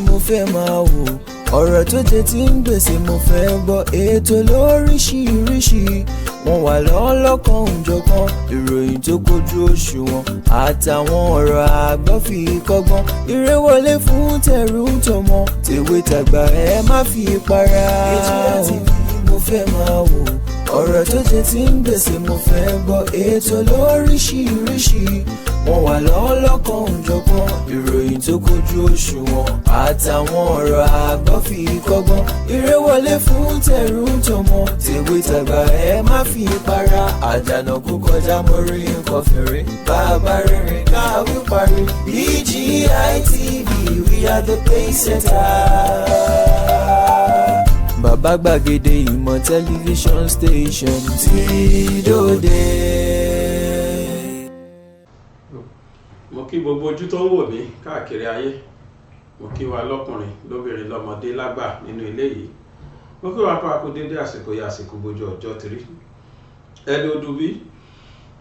mo fẹ́ máa wò, ọ̀rọ̀ tó jẹ tí ń gbèsè mo fẹ́ gbọ́, ètò lóríṣiríṣi wọ́n wà lọ́lọ́kan òjọ̀kan, ìròyìn tó kojú òṣùwọ̀n àtàwọn ọ̀rọ̀ àgbọ́ fi kọ́gbọ́n, eré wọlé fún tẹ̀rù tọmọ tèwe tàgbà ẹ má fi para. Ìtura TV mo fẹ́ máa wò, ọ̀rọ̀ tó jẹ tí ń gbèsè mo fẹ́ gbọ́, ètò lóríṣiríṣi wọ́n wà lọ́lọ́kan òjọ̀kan, ìròyìn tó kojú òṣùwọ̀n àtàwọn ọ̀rọ̀ àgbọ́ fi kọ́gbọ́n, eré wọlé fún tẹ̀rù tọmọ tèwe tàgbà ẹ má fi para. Àjànàkú kọjá mórí nǹkan fèrè, bàbá rìnrìn káwí parí. BGI TV, we are the pace setter. Bàbá gbàgede ìmọ̀ tẹlifíṣọ̀n station tí dòde. Mo kí gbogbo ojú tó ń wò mí káàkiri ayé, mo kí wa lọ́kùnrin lóbìnrin lọ́mọdé lágbà nínú ilé yìí, mo kí wa pa kú dédé àsìkò yìí, àsìkò gbójú ọjọ́ ti rí ẹni odù bí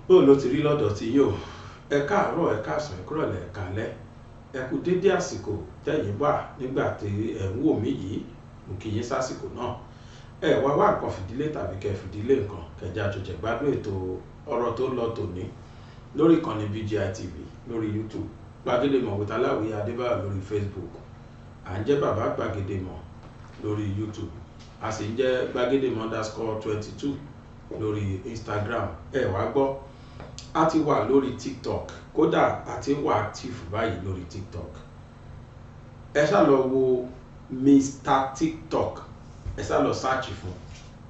bóun ló ti rí lọ́dọ̀ tí yóò ẹ káàárọ̀ ẹ káàsán ẹ kúrọ̀lẹ́ ẹ kálẹ́ ẹ kú dédé àsìkò tẹ̀yìn wà nígbà tí ẹ ń wò mí yìí, mo kí yín sásìkò náà. Ẹ wá nǹkan fìdílé tàbí kẹ fìdílé nǹkan kẹjá àjọjẹ gbádùn ètò ọ̀rọ̀ tó lọ tòní lórí ìkànnì BGI TV lórí YouTube, Gbàgede Ìmọ̀ with Aláwìyé Adébáyọ̀ lórí Facebook, à ń jẹ́ bàbá Gbàgede Ìmọ̀ lórí YouTube, a sì ń jẹ́ Gbàgede Ìmọ̀ _22 lórí Instagram. Ẹ wá gbọ́, a ti wà lórí TikTok, kódà a ti wà active báyìí lórí TikTok. Ẹ ṣá lọ wo Mr. TikTok, ẹ ṣá lọ search fún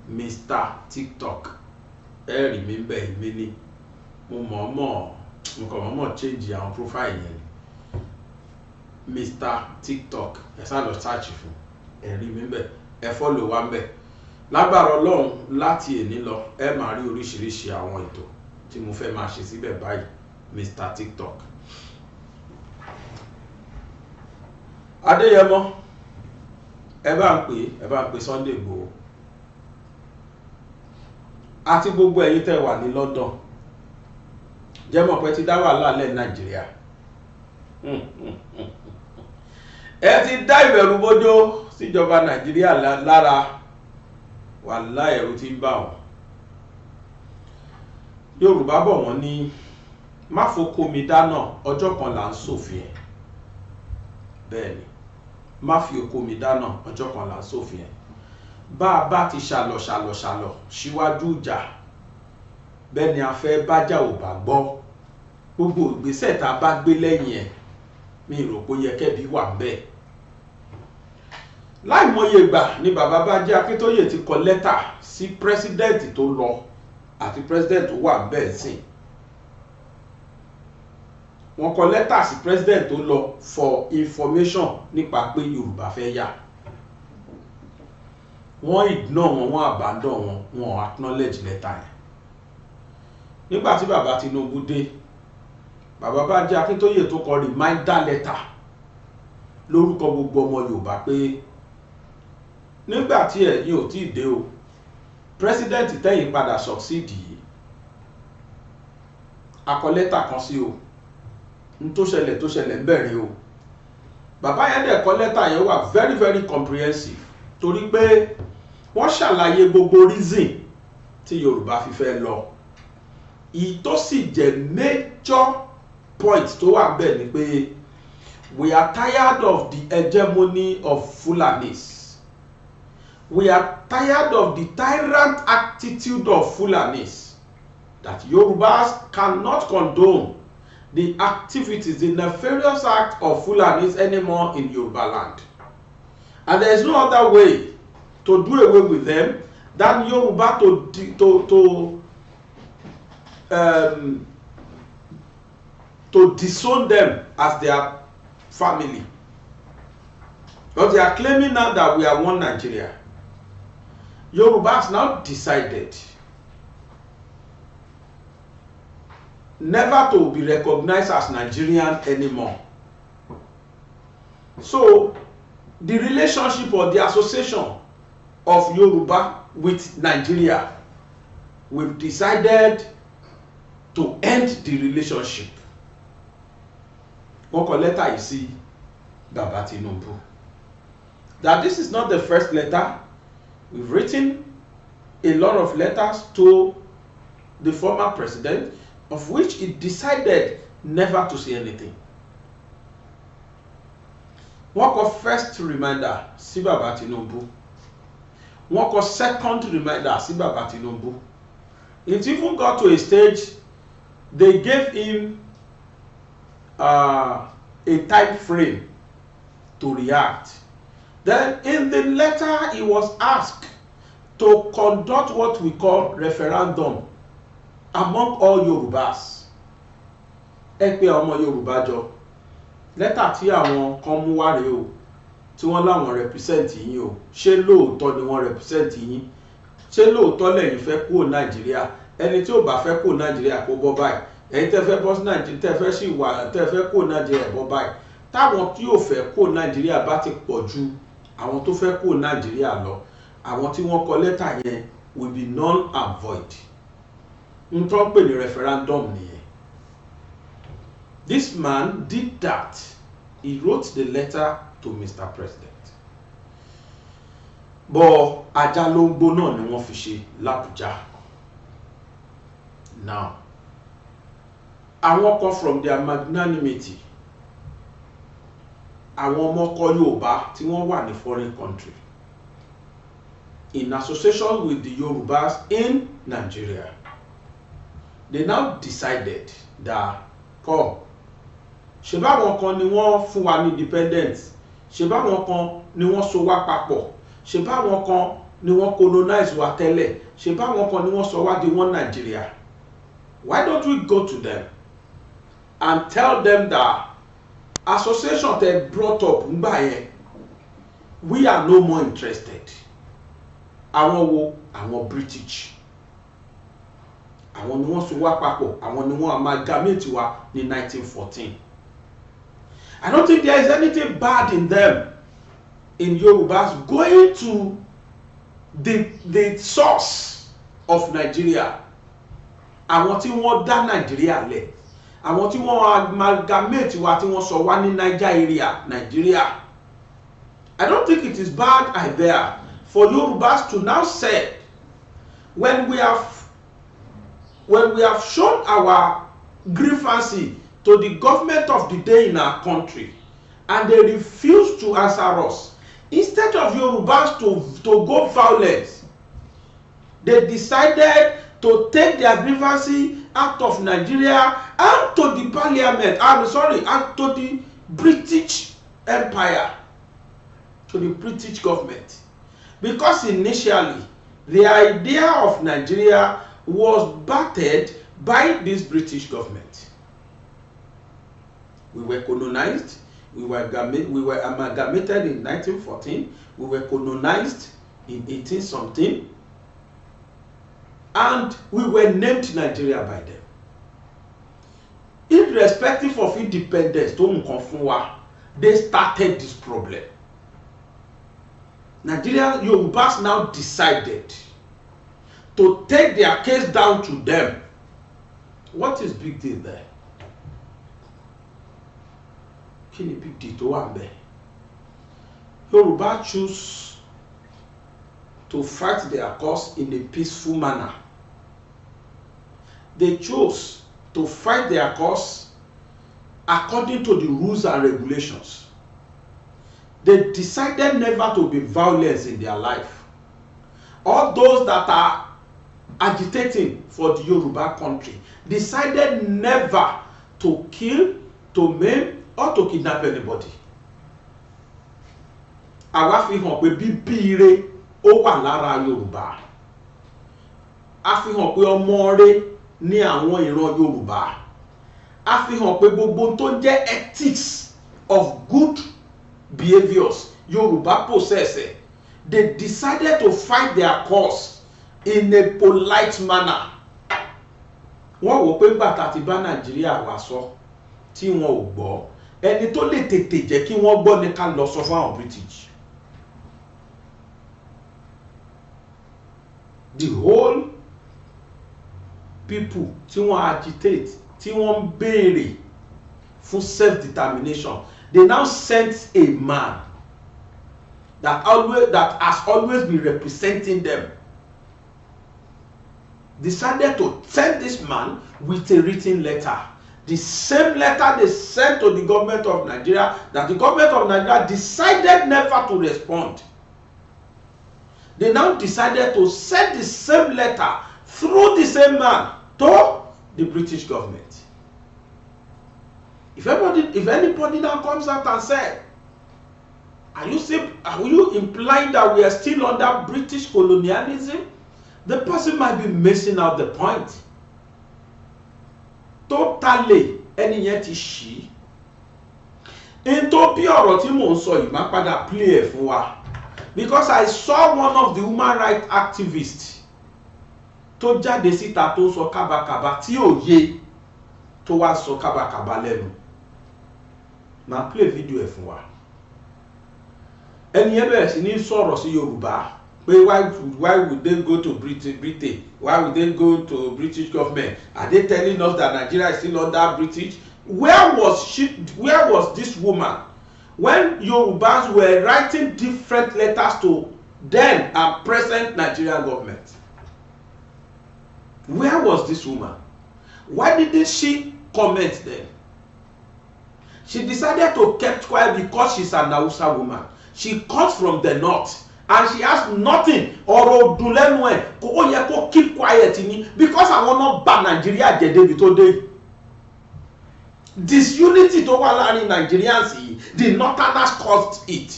Mr. TikTok, ẹ rí mi bẹ́ẹ̀ mi ní mo kàn mọ̀ọ́mọ̀ change àwọn profile yẹn ni Mr. TikTok, ẹ ṣá lọ search fún, ẹ rí mi bẹ́ẹ̀, ẹ follow wa bẹ́ẹ̀. Lágbára Ọlọ́run láti èní lọ ẹ máa rí oríṣiríṣi àwọn ètò tí mo fẹ́ máa ṣe síbẹ̀ báyìí. Mr. TikTok Adéyẹmọ, ẹ bá ń pè Sunday Igboho àti gbogbo ẹ̀yin tẹ́ wà ní London, jẹ́ mọ̀ pé ti dá wàhálà lẹ̀ Nàìjíríà, ẹ ti dá ìbẹ̀rù bójó síjọba Nàìjíríà lára, wàhálà ẹ̀rù ti ń bà wọ́n. Yorùbá bọ̀ wọ́n ní má foko mi dáná ọjọ́ kan là ń ṣòfin ẹ̀, bẹ́ẹ̀ ni má fi oko mi dáná ọjọ́ kan là ń ṣòfin ẹ̀. Bá a bá ti ṣàlọ̀ síwájú ìjà, bẹ́ẹ̀ ni a fẹ́ bájà ò bá gbọ́, gbogbo ìgbésẹ̀ tá a bá gbé lẹ́yìn ẹ̀ mi rò pé yẹ kẹ́bi wà bẹ́ẹ̀. Láìmọye ìgbà ni bàbá Bánjí Akíntóyè ti kọ lẹ́tà sí pírẹsidẹ́ǹtì tó lọ àti pírẹsidẹ́ǹtì tó wà bẹ́ẹ̀ sìn. Wọ́n kọ lẹ́tà sí pírẹsidẹ́ǹtì tó lọ for information nípa pé Yorùbá fẹ́ yà. Wọ́n ignore wọn, wọ́n abandon wọn, wọ́n acknowledge lẹ́tà yẹn. Nígbà tí bàbá Tinubu dé, bàbá Bánjí Akíntóyè tó kọ reminder letter lórúkọ gbogbo ọmọ Yorùbá pé nígbà tí ẹ̀yin ò tí ì dé o, president tẹ́yìn padà succeed yìí, a kọ lẹ́tà kan sí o, n tó ṣẹlẹ̀ ń bẹ̀rẹ̀ o. Bàbá yẹn dẹ̀ kọ lẹ́tà yẹn wà very very comprehensive, torí pé wọ́n ṣàlàyé gbogbo reason tí Yorùbá fi fẹ́ lọ. Ìtó sì jẹ́ major point tó wà bẹ́ẹ̀ ni pé we are tired of the hegemony of Fulanis. We are tired of the tyrant attitude of Fulanis, that Yorubas cannot condone the activities, the nefarious act of Fulanis anymore in Yoruba land. And there is no other way to do away with them than Yoruba to disown them as their family. But they are claiming now that we are one Nigeria. Yoruba has now decided never to be recognized as Nigerian anymore. So the relationship or the association of Yoruba with Nigeria, we've decided to end the relationship. Wọ́n kọ lẹ́tà yìí sí Bàbá Tinubu. that this is not the first letter. We've written a lot of letters to the former president, of which he decided never to say anything. Wọ́n kọ first reminder sí Bàbá Tinubu. Wọ́n kọ second reminder sí Bàbá Tinubu. It even got to a stage they gave him a time frame to react. Then in the letter he was asked to conduct what we call referendum among all Yorubas. Ẹ pé ọmọ Yorùbá jọ. Lẹ́tà tí àwọn kan mú wá rèé o, tí wọ́n láwọn represent yín o, ṣé lóòótọ́ ni wọ́n represent yín? Ṣé lóòótọ́ lẹ́yìn fẹ́ kúrò Nàìjíríà? Ẹni tí ò bá fẹ́ kúrò Nàìjíríà kó bọ́ báyìí. Ẹ̀yin tẹ́ fẹ́ bọ́ sí Nàìjíríà, tẹ́ fẹ́ sì wà, tẹ́ fẹ́ kúrò Nàìjíríà bọ́ báyìí. Táwọn tí ò fẹ́ kúrò Nàìjíríà bá ti pọ̀ ju àwọn tó fẹ́ kúrò Nàìjíríà lọ, àwọn tí wọ́n kọ lẹ́tà yẹn will be null and void. N tó ń pè ní referendum nìyẹn. This man did that. He wrote the letter to Mr. President. But ajá ló ń gbó náà ni wọ́n fi ṣe l'Abuja. Now, àwọn kan from their magnanimity, àwọn ọmọ ọkọ Yorùbá tí wọ́n wà ní foreign country, in association with the Yorubas in Nigeria, they now decided that, come, ṣe báwọn kan ni wọ́n fún wa ní independence, ṣe báwọn kan ni wọ́n so wá papọ̀, ṣe báwọn kan ni wọ́n colonize wa tẹ́lẹ̀, ṣe báwọn kan ni wọ́n sọ wá di one Nigeria. Why don't we go to them and tell them that association they brought up ngbà yẹn, we are no more interested. Àwọn wo? Àwọn British. Àwọn ni wọ́n so wá papọ̀, àwọn ni wọ́n amalgamate wa ní 1914. I don't think there is anything bad in them, in Yorubas, going to the source of Nigeria. Àwọn tí wọ́n dá Nigeria lẹ̀, àwọn tí wọ́n amalgamate wa tí wọ́n sọ wá ní Nigeria. I don't think it is bad idea for Yorubas to now say, when we have shown our grievances to the government of the day in our country and they refuse to answer us, instead of Yorubas to go violent, they decided to take their grievances out of Nigeria and to the parliament, and to the British Empire, to the British government. Because initially, the idea of Nigeria was battered by this British government. We were colonized, we were amalgamated in 1914, we were colonized in 18-something, and we were named Nigeria by them. Irrespective of independence, they started this problem. Nigerian Yorubas now decided to take their case down to them. What is big deal there? Kini big deal tó wà ńbẹ̀? Yoruba choose to fight their cause in a peaceful manner. They chose to fight their cause according to the rules and regulations. They decided never to be violent in their life. All those that are agitating for the Yoruba country decided never to kill, to maim, or to kidnap anybody. Àwa fi hàn pé bíbí ire ó wà lára Yorùbá. A fi hàn pé ọmọ rere ní àwọn ìran Yorùbá. A fi hàn pé gbogbo tó jẹ́ ethics of good behaviors Yorùbá possess. They decided to fight their cause in a polite manner. Wọ́n wò pé bàtà ti bá Nàìjíríà wá sọ tí wọn ò gbọ́, ẹni tó lè tètè jẹ́ kí wọ́n gbọ́ ní ká lọ sọ fún àwọn British. The whole people tí wọ́n agitate, tí wọ́n béèrè fún self-determination, they now sent a man that has always been representing them, decided to send this man with a written letter. The same letter they sent to the government of Nigeria, that the government of Nigeria decided never to respond. They now decided to send the same letter through the same man to the British government. If anybody now comes out and says, are you implying that we are still under British colonialism? The person might be missing out the point. Totally, ẹni yẹn ti ṣí. In tó bí ọ̀rọ̀ tí mò ń sọ yìí máa padà play ẹ̀ fún wa. Because I saw one of the human rights activists tó jáde síta tó sọ kábàkàbà tí ò yé tó wá sọ kábàkàbà lẹ́nu. Máa play video ẹ̀ fún wa. Ẹni yẹn bẹ̀rẹ̀ sí ní sọ̀rọ̀ sí Yorùbá. Why would they go to Britain? Why would they go to British government? Are they telling us that Nigeria is still under British? Where was this woman when Yorubas were writing different letters to then and present Nigerian government? Where was this woman? Why didn't she comment then? She decided to keep quiet because she's an Hausa woman. She comes from the north. And she has nothing. Ọ̀rọ̀ òdùn lẹ́nu ẹ̀ kó ó yẹ kó keep quiet ni because àwọn náà bà Nàìjíríà jẹ́ débi tó dé. Disunity tó wà láàrin Nigerians yìí, the Northerners caused it.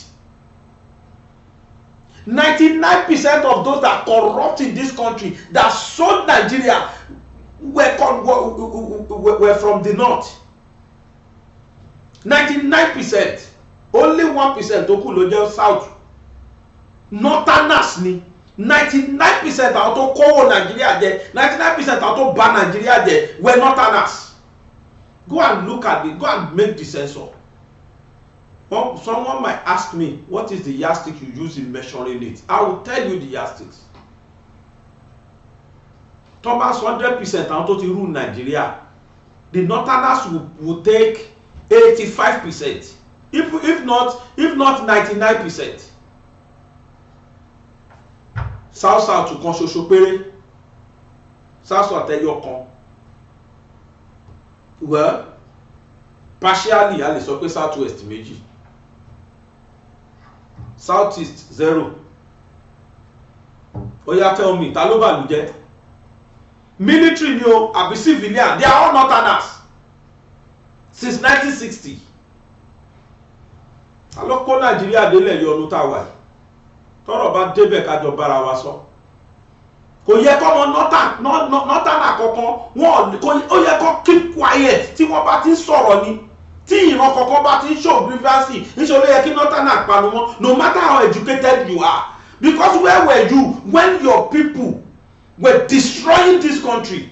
99% of those that corrupt in this country that sold Nigeria were from the north. 99%. Only 1% tó kù ló jẹ́ south. Northerners ni 99% àwọn tó kówó Nigeria jẹ, 99% àwọn tó bà Nigeria jẹ were Northerners. Go and look at it. Go and make the census. Well, someone might ask me, what is the yardstick you use in measuring it? I will tell you the yardsticks. Thomas 100% àwọn tó ti rule Nigeria. The Northerners will take 85%. If not 99%. South to kan ṣoṣo péré. South ẹyọ kan. Well, partially a lè sọ pé South West méjì. South East 0. Oya tell me, ta ló bàlú jẹ́? Military ni o àbí civilian, they are all Northerners since 1960. Ta ló kó Nàìjíríà délẹ̀ yọ ọdún tá a wà yìí. Tọ́rọ̀ bá débẹ̀ kájọ bára wa sọ. Kò yẹ kó wọn Northern àkọ́kọ́ wọn ó yẹ kó keep quiet tí wọ́n bá ti ń sọ̀rọ̀ ni. Tí ìran kọ̀ọ̀kan bá ti ń show grievances níṣẹ́ ló yẹ kí Northern àpanu wọn no matter how educated you are. Because where were you when your people were destroying this country?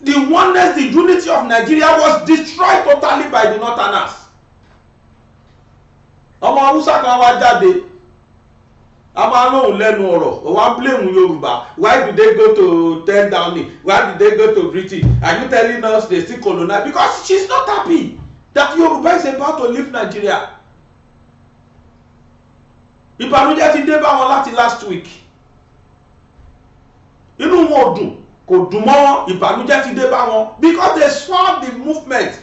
The oneness, the unity of Nigeria was destroyed totally by the Northerners. Ọmọ Hausa kan wá jáde a máa lóhùn lẹ́nu ọ̀rọ̀ ó wá blame Yorùbá. Why did they go to turn down it? Why did they go to Britain? Are you telling us they still colonize? Because she's not happy that Yoruba is about to leave Nigeria. Ìbànújẹ́ ti dé bá wọn láti last week. Inú wọn ò dùn, kò dùn mọ́ ìbànújẹ́ ti dé bá wọn because they saw the movement,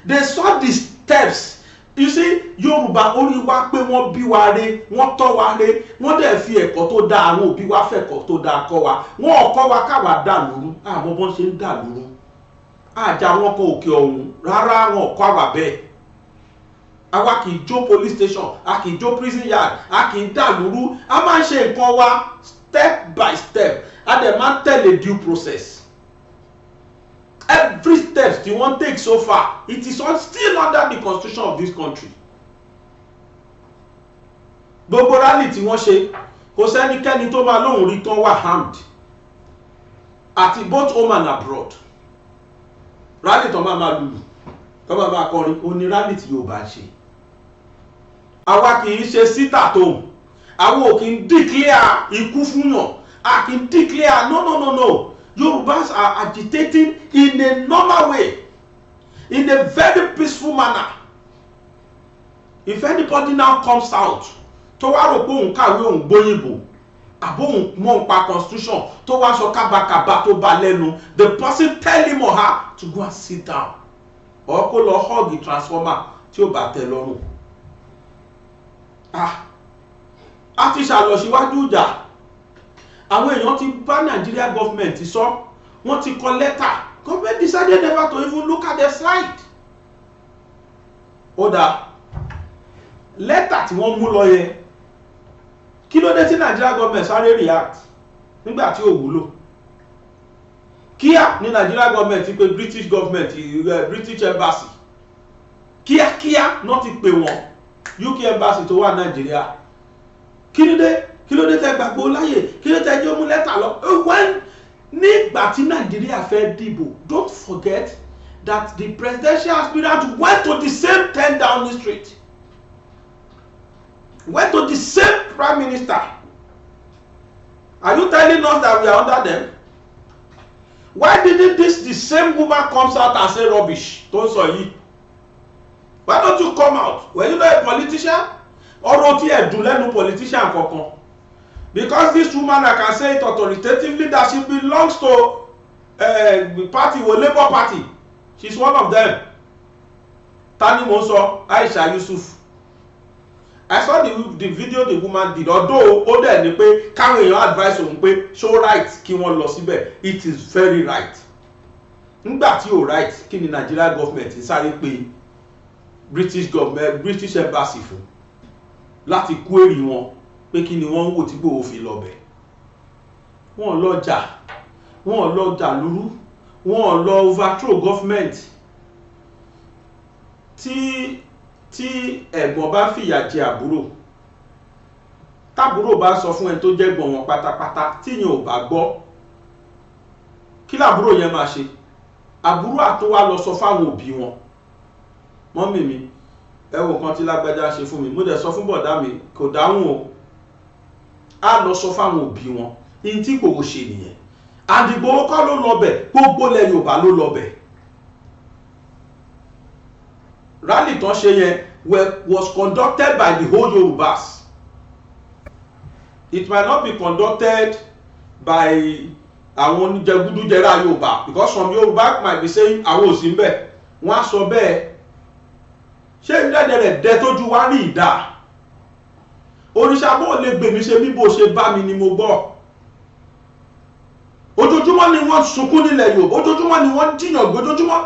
they saw the steps. You see, Yorùbá orí wa pé wọ́n bí wa re, wọ́n tọ́ wa re, wọ́n dẹ̀ fi ẹ̀kọ́ tó dáa àwọn òbí wa fẹ̀kọ́ tó dáa kọ́ wa. Wọ́n ò kọ́ wa káwa dà lóru, àmọ́ bọ́n ṣe ń dà lóru. Àjà wọn kọ òkè ọ̀hún, rárá wọn ò kọ́ àwa bẹ́ẹ̀. Àwa kì í jó police station, a kì í jó prison yard, a kì í dà lóru. A máa ń ṣe nǹkan wa step by step. A dẹ̀ máa ń tẹ̀lé due process. Every step you want take so far, it is all still under the constitution of this country. Gbogbo rally tí wọ́n ṣe, kò sẹ́nikẹ́ni tó máa lóhùn rí tán wà harmed. Àti both home and abroad. Rally tó máa lùlù, tó máa kọrin, ó ní rally tí yóò bá ṣe. Àwa kì í ṣe sit at home. Àwa ò kì í declare ikú fún yàn. A kì í declare no. Yorubas are agitating in a normal way, in a very peaceful manner. if anybody now comes out tó wá rò pé òun kàwé òun gbóyìnbó àbó òun mọ̀ nípa constitution tó wá sọ kábàkàbà tó bá lẹ́nu, the person tell him or her to go and sit down or kó lọ hug the transformer tí ó bá tẹ́ lọ́rùn. A ti ṣàlọ̀síwájú ìjà, àwọn èèyàn ti bá Nigeria government sọ, wọ́n ti kọ lẹ́tà, government decided never to even look at their side. Ó dá lẹ́tà tí wọ́n mú lọ yẹn, kí ló dé tí Nigeria government sáré react nígbà tí ò wúlò? Kíá ní Nigeria government ti pè British government, British embassy, kíákíá náà ti pè wọ́n UK embassy tó wà Nigeria. Kí ló dé tẹ́ gbàgbọ́ láyè, kí ló tẹ́ jẹ́ mú lẹ́tà lọ? When nígbà tí Nigeria fẹ́ dìbò, don't forget that the presidential aspirant went to the same 10 Downing Street, went to the same prime minister. Are you telling us that we are under them? Why didn't the same woman comes out and say rubbish? Don't say it. Why don't you come out? Were you not a politician? Ọ̀rọ̀ tí ẹ dùn lẹ́nu politician kankan? Because this woman, I can say it authoritatively, that she belongs to party, Labour Party. She's one of them. Tani Monso, Aisha Yusuf. I saw the video the woman did. Although ó dẹ̀ ní pé káwọn èèyàn advice òun pé show right kí wọ́n lọ síbẹ̀. It is very right. Nígbà tí ó right, kí ni Nigeria government sáré pé British government, British embassy fún láti query wọn pé kí ni wọ́n ń wò tí Igboho fi lọ bẹ̀. Wọ́n lọ jà, wọ́n lọ dàlúrú, wọ́n lọ overthrow government. Tí ẹ̀gbọ́n bá fìyà jẹ àbúrò, tábúrò bá sọ fún ẹni tó jẹ́ gbọ̀n wọn pátápátá tí yẹn ò bá gbọ́, kí lábúrò yẹn máa ṣe? Àbúrò àtúwá lọ sọ fáwọn òbí wọn, mọ́mì mi ẹ wo nǹkan tí lágbájá ṣe fún mi, mo dẹ̀ sọ fún bọ̀dá mi kò dáhùn o. Á lọ sọ fáwọn òbí wọn ní tí Igboho ṣe nìyẹn. And Igboho kọ́ ló lọ bẹ̀, gbogbo ilẹ̀ Yorùbá ló lọ bẹ̀. Rally tán ṣe yẹn was conducted by the whole Yorubas. It might not be conducted by àwọn oníjẹgúdújẹrá Yorùbá, because some Yorùbá might be saying àwọn ò sí ń bẹ̀, wọ́n á sọ bẹ́ẹ̀. Ṣé ìdẹ́dẹ̀ rẹ̀ dẹ́ tójú wá rí ìdá? Òrìṣà bó lè gbèmí ṣe bí bó ṣe bá mi ni mo gbọ́. Ojoojúmọ́ ni wọ́n sunkún nílẹ̀ Yorùbá, ojoojúmọ́ ni wọ́n jiyàn gbé, ojoojúmọ́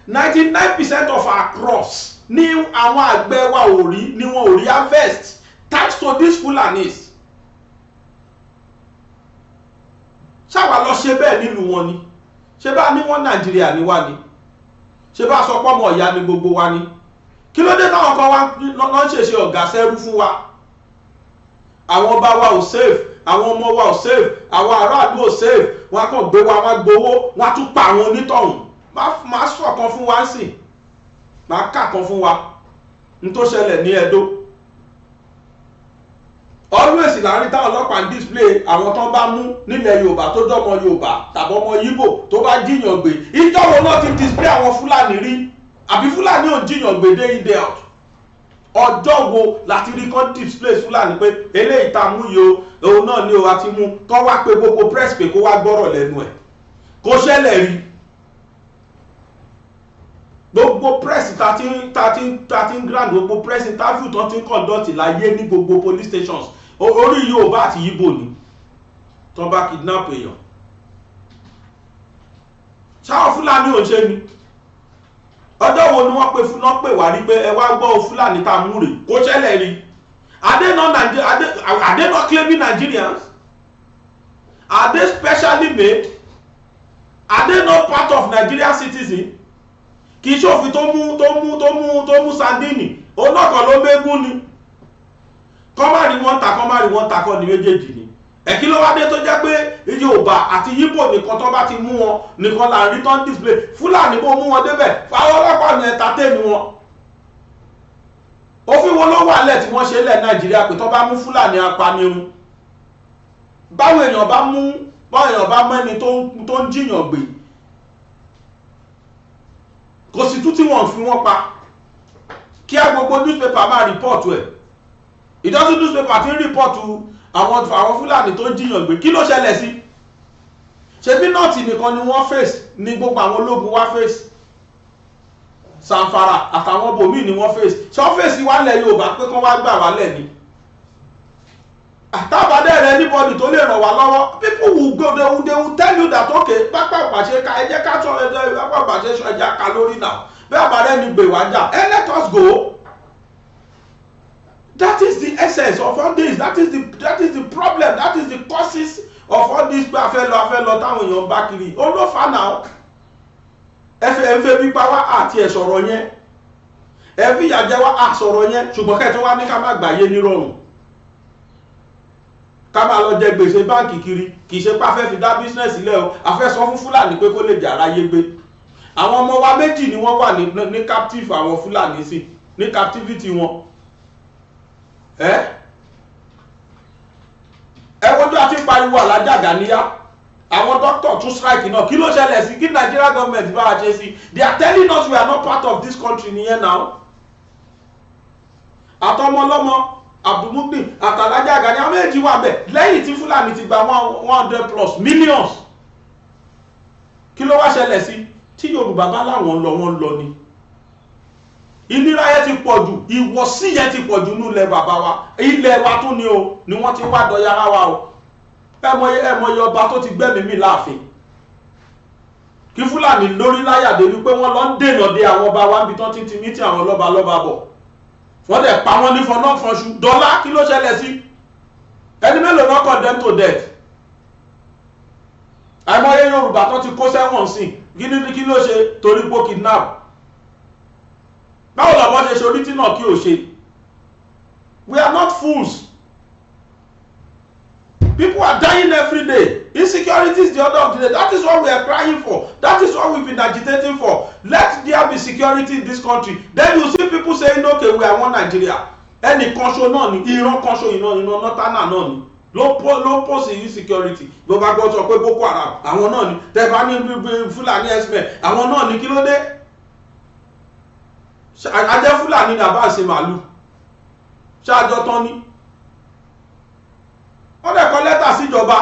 99% of our crops ní àwọn àgbẹ̀ wa ò rí, ni wọn ò rí harvest thanks to these Fulanis. Ṣáwa lọ ṣe bẹ́ẹ̀ nílùú wọn ni? Ṣé bá ní wọ́n Nàìjíríà ni wá ni? Ṣé bá sọ pọ́mọ ìyá ni gbogbo wa ni? Kí ló dé táwọn kan wá lọ́n ṣèṣe ọ̀gá sẹ́rú fún wa? Àwọn ọba wa ò safe, àwọn ọmọ wa ò safe, àwọn aráàlú ò safe, wọ́n kàn gbé wa, wọ́n gbowó, wọ́n tún pa àwọn onítọ̀hún. Máa sọ kan fún wa sí, máa kà kan fún wa ní tó ṣẹlẹ̀ ní Ẹdó. Always láàrin táwọn ọlọ́pàá ń display àwọn tán bá mú nílẹ̀ Yorùbá tó jọmọ Yorùbá tàbí ọmọ Yíbò tó bá jíyàn gbé. Ìjọba náà ti display àwọn Fúlàní rí, àbí Fúlàní ò jíyàn gbé day in day out? Ọjọ́ wo láti rí kan display Fúlàní pé eléyìí tá mú yìí o, òun náà ni o àti mú, kọ́ wá pé gbogbo press pé kó wá gbọ́rọ̀ lẹ́nu ẹ̀? Kò ṣẹlẹ̀ rí. Gbogbo press ta ti ń grand, gbogbo press interview tó ti ń conduct láyé ní gbogbo police stations orí Yorùbá àti Yíbò ni tó bá kidnap èèyàn. Ṣáwọn Fúlàní ò ṣe ni? Ọjọ́ wo ni wọ́n pè wá rí pé ẹ wá gbọ́ Fúlàní tá mú rè? Kò ṣẹlẹ̀ rí. Are they not claiming Nigerians? Are they specially made? Are they not part of Nigerian citizen? Kì í ṣòfin tó mú Sandini, olóòkàn ló mégún ni. Kọ́ má rí wọ́n ta kọ́ ní méjèèjì ni. Ẹ̀kí ló wá dé tó jẹ́ pé Yorùbá àti Yíbò nìkan tó bá ti mú wọn nìkan là ń rí tán display. Fúlàní bó mú wọn débẹ̀, fáwọn ọlọ́pàá ní entertain wọn. Òfin wo ló wà lẹ̀ tí wọ́n ṣe lẹ̀ Nàìjíríà pé tó bá mú Fúlàní apanirun? Báwo èèyàn bá mú ẹni tó ń jiyàn gbé, kò sì tún tí wọ́n fi wọ́n pa. kí á gbogbo newspaper máa report ẹ̀. Ìjọ́sí newspaper ti ń report àwọn Fúlàní tó ń jiyàn gbé. Kí ló ṣẹlẹ̀ sí? Ṣebí nọ́ọ̀tì nìkan ni wọ́n face ní gbogbo àwọn ológun wá face. Sanfara àtàwọn bòmí ni wọ́n face. Ṣé wọ́n face wálẹ̀ Yorùbá pé kán wá gbà wálẹ̀ ni? Àtàbádẹ́ rẹ̀ anybody tó lè ràn wá lọ́wọ́. People will go, they will tell you that okay, pápá ìpàṣẹ ká ẹjẹ́ ká tọ́ ẹjẹ́ pápá ìpàṣẹ ṣọ ẹja ká lórí náà. Bí àbárẹ́ ni gbè wá jà, let us go. That is the essence of all this. That is the problem. That is the causes of all this. Afẹ́ lọ táwọn èèyàn bá kiri. Ó ló fà náà. Ẹfẹ́ bí pa wá àti ẹ̀ sọ̀rọ̀ yẹn. Ẹ fi ìyà jẹ wá àsọ̀rọ̀ yẹn. Ṣùgbọ́n kẹ́tọ́ wá ní ká má gbàyé nírọ̀rùn. Ká máa lọ jẹ gbèsè báǹkì kiri. Kì í ṣe pé a fẹ́ fi dá bísínẹ́sì lẹ̀ o. A fẹ́ sọ fún Fúlàní pé kó lè jà aráyé gbé. Àwọn ọmọ wa méjì ni wọ́n wà ní captive àwọn Fúlàní sí. Ní captivity wọn. Wojú àti pariwo alájàgà níyà àwọn dókítà tún strike náà. Kí ló ṣẹlẹ̀ sí? Kí Nigeria government bá wa ṣe sí? They are telling us we are not part of this country nìyẹn now. Àtọmọlọ́mọ Abdulmugni àtàlájàgà ní àwọn méjì wà bẹ́ẹ̀ lẹ́yìn tí Fúlàní ti gba 100 plus millions. Kí ló wá ṣẹlẹ̀ sí? Tí Yorùbá bá láwọn wọ́n lọ ni. Ìnira yẹn ti pọ̀ jù, ìwọ̀sí yẹn ti pọ̀ jù nílẹ̀ bàbá wa. Ilẹ̀ wa tún ni o, ni wọ́n ti wá dọ̀yàrá wa o. Ẹmọye ọba tó ti gbẹ́mìí mì láàfin. Kí Fúlàní lórí láyàdé wípé wọ́n lọ ń dènà de àwọn ọba wa níbi tán ti mí tí àwọn lọ́ba bọ̀. Wọ́n dẹ̀ pa wọ́n ní fọnà fọnṣu. Dọ́là kí ló ṣẹlẹ̀ sí? Ẹni mélòó náà condemn to death? Àìmọye Yorùbá tó ti kó sẹ́wọ̀n sí. Kí ló ṣe? Torí pé kidnap. Báwo làwọn ṣe ṣorí tí náà kí o ṣe? We are not fools. People are dying every day. Insecurity is the order of the day. That is what we are crying for. That is what we've been agitating for. Let there be security in this country. Then you see people saying, okay, we are one Nigeria. Ẹnì kan ṣo náà ni, ìran kan ṣo ìran nọ́tánà náà ni. Ló pọ̀ sí insecurity. Ló bá gbọ́ sọ pé Boko Haram, àwọn náà ni. Tẹ̀fà ní Fúlàní ẹ̀sìmẹ̀, àwọn náà ni. Kí ló dé? Ajẹ́ Fúlàní ní àbá ṣe màálù. Ṣáàjọ tán ní. Wọ́n dẹ̀ kọ lẹ́tà síjọba.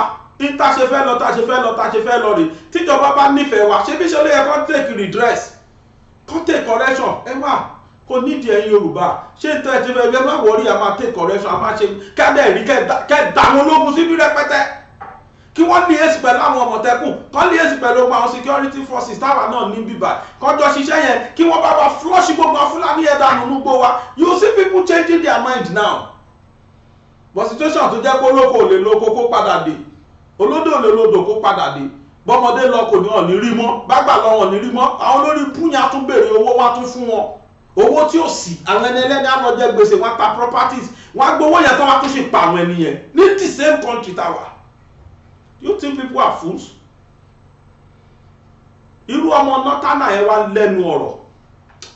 Tá ṣe fẹ́ lọ rè. Tíjọba bá nífẹ̀ẹ́ wa, ṣé bí ṣe ló yẹ kó take redress, kó take correction. Ẹ wà kò nídìí ẹ̀yin Yorùbá. Ṣé ń tẹ́ ti fẹ́ ẹ má wọrí a máa take correction, a máa ṣe kẹ́dẹ̀ rí kẹ́ dà wọn lógun síbi rẹpẹtẹ. Kí wọ́n ní èsì pẹ̀lú àwọn Àmọ̀tẹ́kùn, kọ́ ní èsì pẹ̀lú àwọn security forces táwa náà ní bíbá. Kọjọ ṣiṣẹ́ yẹn kí wọ́n bá wa flush gbogbo Fúlàní ẹ̀dá nínú gbó wa. You see people changing their mind now. But situation tó jẹ́ kó lóko ò lè lóko kó padà dé. Olódò ò lè lódò kó padà dé. Bọ́mọdé lọ kò ní ọ̀ní rí mọ́. Bágbà lọ wọn ní rí mọ́. Àwọn olórí púnyà tún béèrè owó wá tún fún wọn. Owó tí ó sì àwọn ẹni ẹlẹ́ni á lọ jẹ gbèsè wọn pa properties. Wọ́n á gbowó yẹn tán wá tún ṣe pa àwọn ẹni yẹn. Ní the same country táwa. You think people are fools? Irú ọmọ nọ́tánà ẹ wá lẹ́nu ọ̀rọ̀.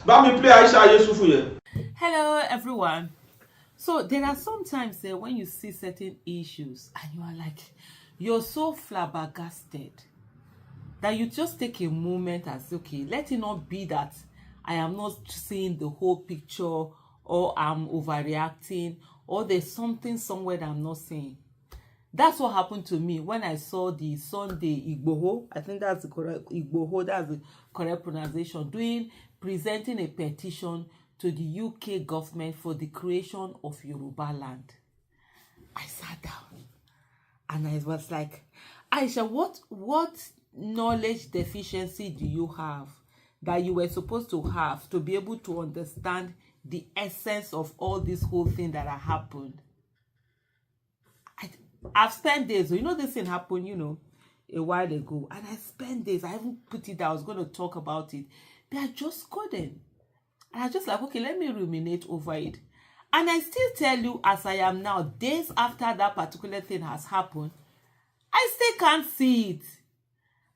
Bá mi play Aisha Yesufu yẹn. Hello everyone. So there are sometimes when you see certain issues and you are like, you're so flabbergasted that you just take a moment and say, okay, let it not be that I am not seeing the whole picture or I'm overreacting or there's something somewhere that I'm not seeing. That's what happened to me when I saw the Sunday Igboho. I think that's the correct Igboho, that's the correct pronunciation, presenting a petition to the UK government for the creation of Yoruba land. I sat down and I was like, Aisha, what knowledge deficiency do you have that you were supposed to have to be able to understand the essence of all this whole thing that happened? I've spent days, this thing happened, a while ago, and I spent days, I haven't put it, I was going to talk about it, but I just couldn't. And I just like, okay, let me ruminate over it. And I still tell you, as I am now, days after that particular thing has happened, I still can't see it.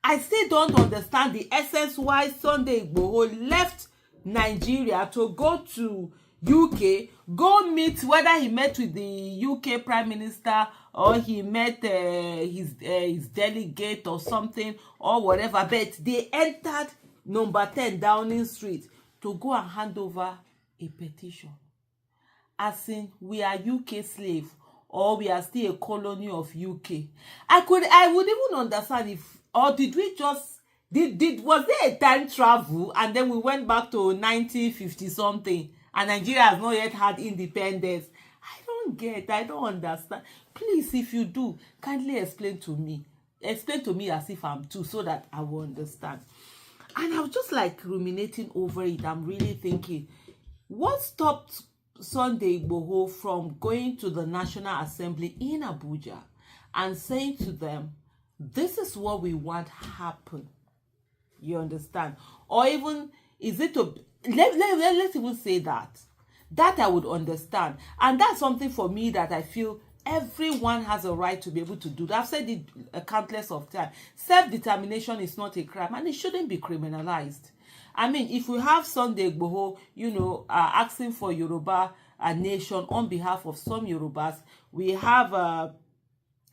I still don't understand the essence why Sunday Igboho left Nigeria to go to UK, go meet, whether he met with the UK Prime Minister or he met his delegate or something or whatever, but they entered number 10 Downing Street to go and hand over a petition. As in, we are UK slave or we are still a colony of UK. I would even understand if, or did we just, was there a time travel and then we went back to 1950 something and Nigeria has not yet had independence? I don't understand. Please, if you do, kindly explain to me. Explain to me as if I'm two so that I will understand. And I was just like ruminating over it. I'm really thinking, what stopped Sunday Igboho from going to the National Assembly in Abuja and saying to them, this is what we want happen? You understand? Or even, is it to, let's even say that I would understand. And that's something for me that I feel everyone has a right to be able to do. I've said it countless of times. Self-determination is not a crime and it shouldn't be criminalized. I mean, if we have Sunday Igboho, asking for Yoruba nation on behalf of some Yorubas, we have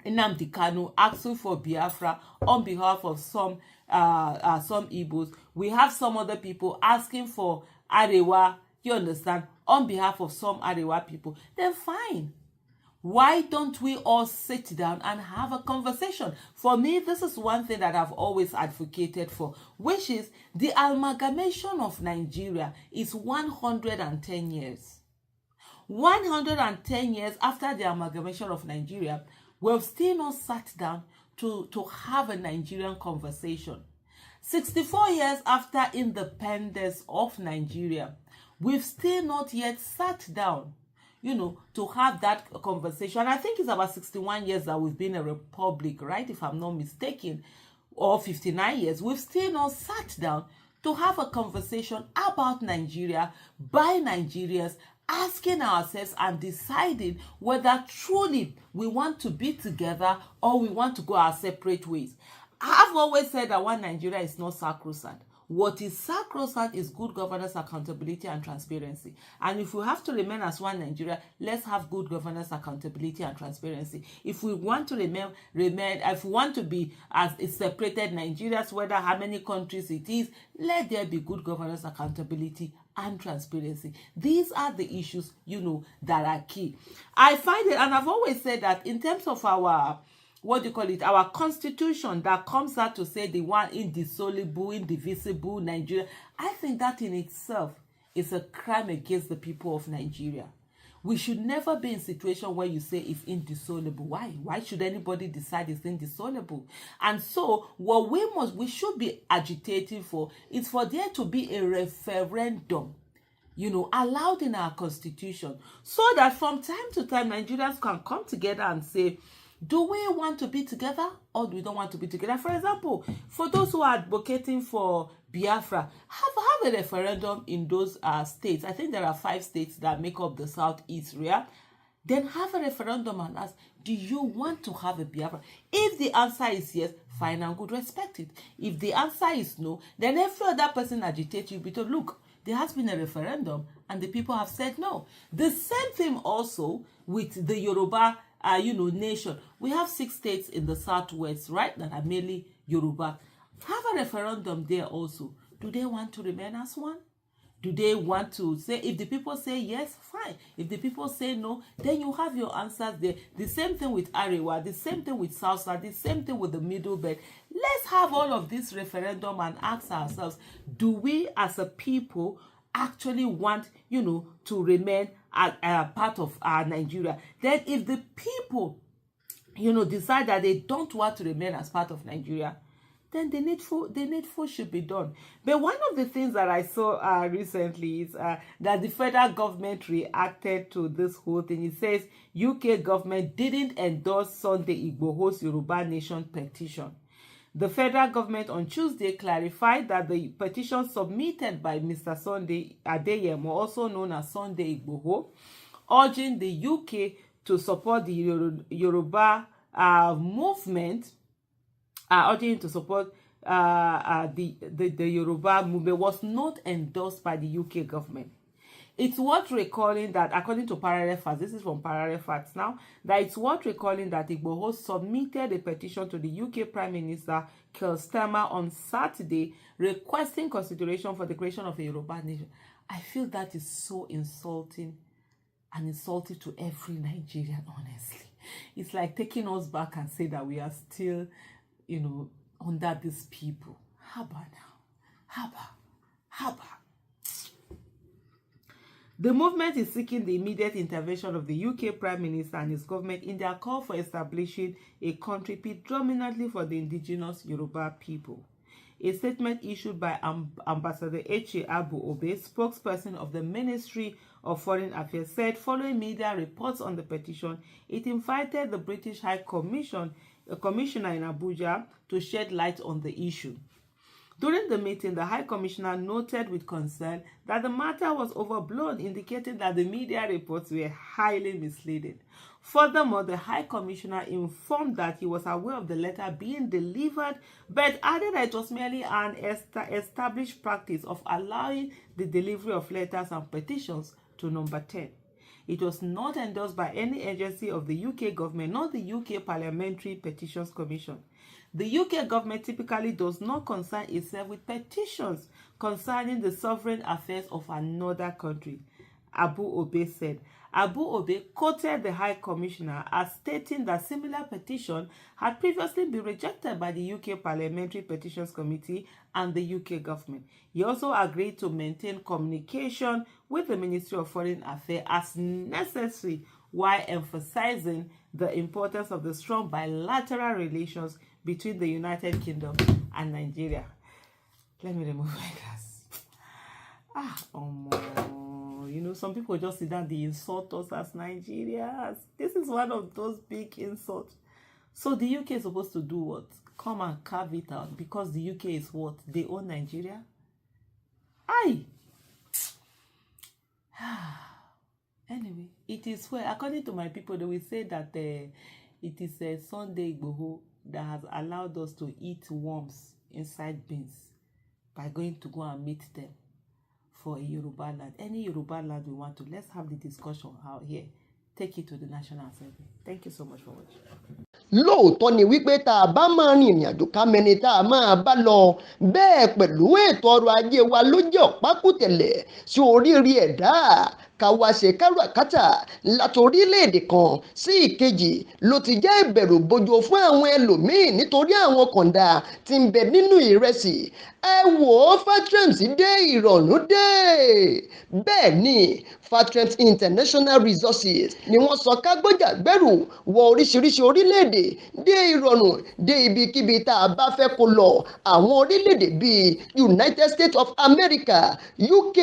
Nnamdi Kanu asking for Biafra on behalf of some Igbos. We have some other people asking for Arewa, you understand, on behalf of some Arewa people. Then fine. Why don't we all sit down and have a conversation? For me, this is one thing that I've always advocated for, which is the amalgamation of Nigeria is 110 years. 110 years after the amalgamation of Nigeria, we've still not sat down to have a Nigerian conversation. 64 years after independence of Nigeria, we've still not yet sat down, to have that conversation. I think it's about 61 years that we've been a republic, right? If I'm not mistaken, or 59 years. We've still not sat down to have a conversation about Nigeria by Nigerians, asking ourselves and deciding whether truly we want to be together or we want to go our separate ways. I've always said that one Nigeria is not sacrosanct. What is sacrosanct is good governance, accountability, and transparency. And if we have to remain as one Nigeria, let's have good governance, accountability, and transparency. If we want to remain, if we want to be as a separated Nigerians, whether how many countries it is, let there be good governance, accountability, and transparency. These are the issues, that are key. I find it, and I've always said that in terms of our our constitution that comes out to say the one indissoluble, indivisible Nigeria, I think that in itself is a crime against the people of Nigeria. We should never be in a situation where you say it's indissoluble. Why? Why should anybody decide it's indissoluble? And so what we should be agitating for is for there to be a referendum, allowed in our constitution, so that from time to time Nigerians can come together and say, do we want to be together or do we don't want to be together? For example, for those who are advocating for Biafra, have a referendum in those states. I think there are 5 states that make up the Southeast area. Then have a referendum and ask, do you want to have a Biafra? If the answer is yes, fine and good, respect it. If the answer is no, then every other person agitates you because look, there has been a referendum and the people have said no. The same thing also with the Yoruba nation. We have 6 states in the Southwest, right, that are mainly Yoruba. Have a referendum there also. Do they want to remain as one? Do they want to say, if the people say yes, fine. If the people say no, then you have your answers there. The same thing with Arewa, the same thing with Southside, the same thing with the Middle Belt. Let's have all of this referendum and ask ourselves, do we as a people actually want, to remain a part of Nigeria? Then if the people, decide that they don't want to remain as part of Nigeria, then the needful should be done. But one of the things that I saw recently is that the federal government reacted to this whole thing. It says UK government didn't endorse Sunday Igboho's Yorubanation petition. The federal government on Tuesday clarified that the petition submitted by Mr. Sunday Adeyemo, also known as Sunday Igboho, urging the UK to support the Yoruba movement, urging to support the Yoruba movement, was not endorsed by the UK government. It's worth recalling that, according to Parallel Facts, this is from Parallel Facts now, that it's worth recalling that Igboho submitted a petition to the UK Prime Minister Keir Starmer on Saturday requesting consideration for the creation of a Yoruba nation. I feel that is so insulting and insulting to every Nigerian, honestly. It's like taking us back and say that we are still, under these people. Haba now. Haba. The movement is seeking the immediate intervention of the UK Prime Minister and his government in their call for establishing a country predominantly for the indigenous Yoruba people. A statement issued by Ambassador Eche Abu Obe, spokesperson of the Ministry of Foreign Affairs, said following media reports on the petition, it invited the British High Commissioner in Abuja to shed light on the issue. During the meeting, the High Commissioner noted with concern that the matter was overblown, indicating that the media reports were highly misleading. Furthermore, the High Commissioner informed that he was aware of the letter being delivered, but added that it was merely an established practice of allowing the delivery of letters and petitions to number 10. It was not endorsed by any agency of the UK government, nor the UK Parliamentary Petitions Commission. The UK government typically does not concern itself with petitions concerning the sovereign affairs of another country, Abu Obe said. Abu Obe quoted the High Commissioner as stating that similar petition had previously been rejected by the UK Parliamentary Petitions Committee and the UK government. He also agreed to maintain communication with the Ministry of Foreign Affairs as necessary, while emphasizing the importance of the strong bilateral relations between the United Kingdom and Nigeria. Let me remove my glass. Some people just sit down, they insult us as Nigerians. This is one of those big insults. So the UK is supposed to do what? Come and carve it out because the UK is what? They own Nigeria? Aye. Anyway, it is well. According to my people, they will say that it is a Sunday Igboho that has allowed us to eat worms inside beans by going to go and meet them for a Yoruba land. Any Yoruba land we want to, let's have the discussion out here. Take it to the National Assembly. Thank you so much for watching. Lóòótọ́ ni wípé tá a bá máa rin ìrìn àjò ká mẹni tá a máa bá lọ bẹ́ẹ̀ pẹ̀lú ètò ọrọ̀ ajé wa ló jẹ́ ọ̀pákùtẹ̀lẹ̀ sí oríire ẹ̀dá ká wá ṣe káràkátà láti orílẹ̀-èdè kan sí ìkejì ló ti jẹ́ ìbẹ̀rù bojo fún àwọn ẹlòmíín nítorí àwọn kọ̀ǹda tí ń bẹ nínú ìrẹsì. Ẹ wò ó, Fatrams dé, ìrọ̀rùn dé. Bẹ́ẹ̀ ni Fatrams International Resources ni wọ́n sọ ká gbọ́jà gbẹ́rù wọ oríṣiríṣi orílẹ̀-èdè dé ìrọ̀rùn dé ibikíbi tá a bá fẹ́ kó lọ. Àwọn orílẹ̀-èdè bíi United States of America, UK,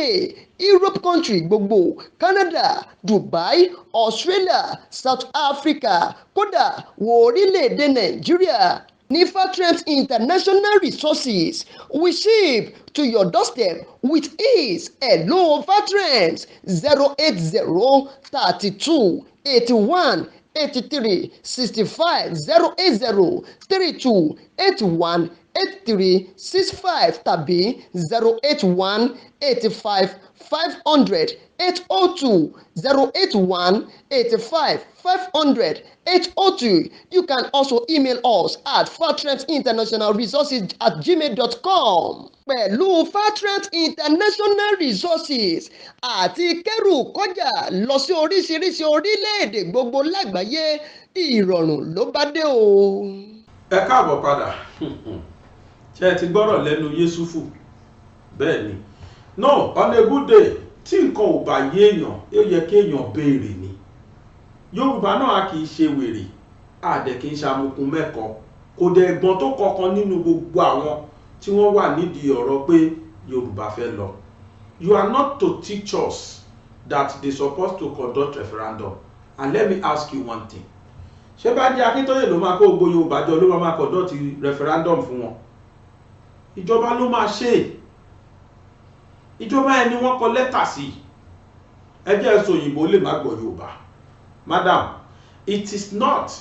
Europe country gbogbo, Canada, Dubai, Australia, South Africa, kódà wọ orílẹ̀-èdè Nàìjíríà. Ní Fatrams International Resources, we ship to your doorstep with ease. Hello Fatrams, 080 32 81 83 65, 080 32 81 83 65 tàbí 081 85 500 802, 081 85 500 802. You can also email us at fatramsinternationalresources@gmail.com. Pẹ̀lú Fatrams International Resources àti kẹ́rù kọjá lọ sí oríṣiríṣi orílẹ̀-èdè gbogbo lágbàáyé, ìrọ̀rùn ló bá dé o. Ẹ káàbọ̀ padà. Ṣé ẹ ti gbọ́rọ̀ lẹ́nu Yéṣùfù? Bẹ́ẹ̀ ni. No, on a good day, tí nǹkan ò bá yé èèyàn, ó yẹ kí èèyàn béèrè ni. Yorùbá náà kì í ṣe wèrè, àdẹ̀ kì í ṣamukun mẹ́kọ̀ọ́. Kò dẹ̀ ẹ̀gbọ́n tó kọ̀ọ̀kan nínú gbogbo àwọn tí wọ́n wà nídìí ọ̀rọ̀ pé Yorùbá fẹ́ lọ. You are not to teach us that they supposed to conduct referendum. And let me ask you one thing. Ṣé Bánjí Akíntóyè ló máa kó gbogbo Yorùbá jọ ló máa conduct referendum fún wọn? Ìjọba ló máa ṣe. Ìjọba ẹni wọ́n kọ lẹ́tà sí. Ẹ jẹ́ sọ òyìnbó lè má gbọ́ Yorùbá. Madam, it is not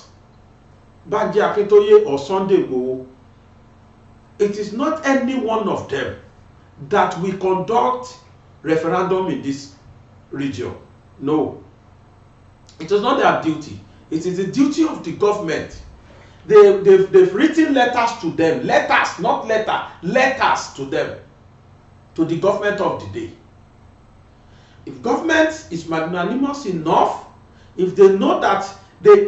Bánjí Akíntóyè or Sunday Igboho. It is not any one of them that will conduct referendum in this region. No. It is not their duty. It is the duty of the government. They've written letters to them. Letters, not letter. Letters to them. To the government of the day. If government is magnanimous enough, if they know that they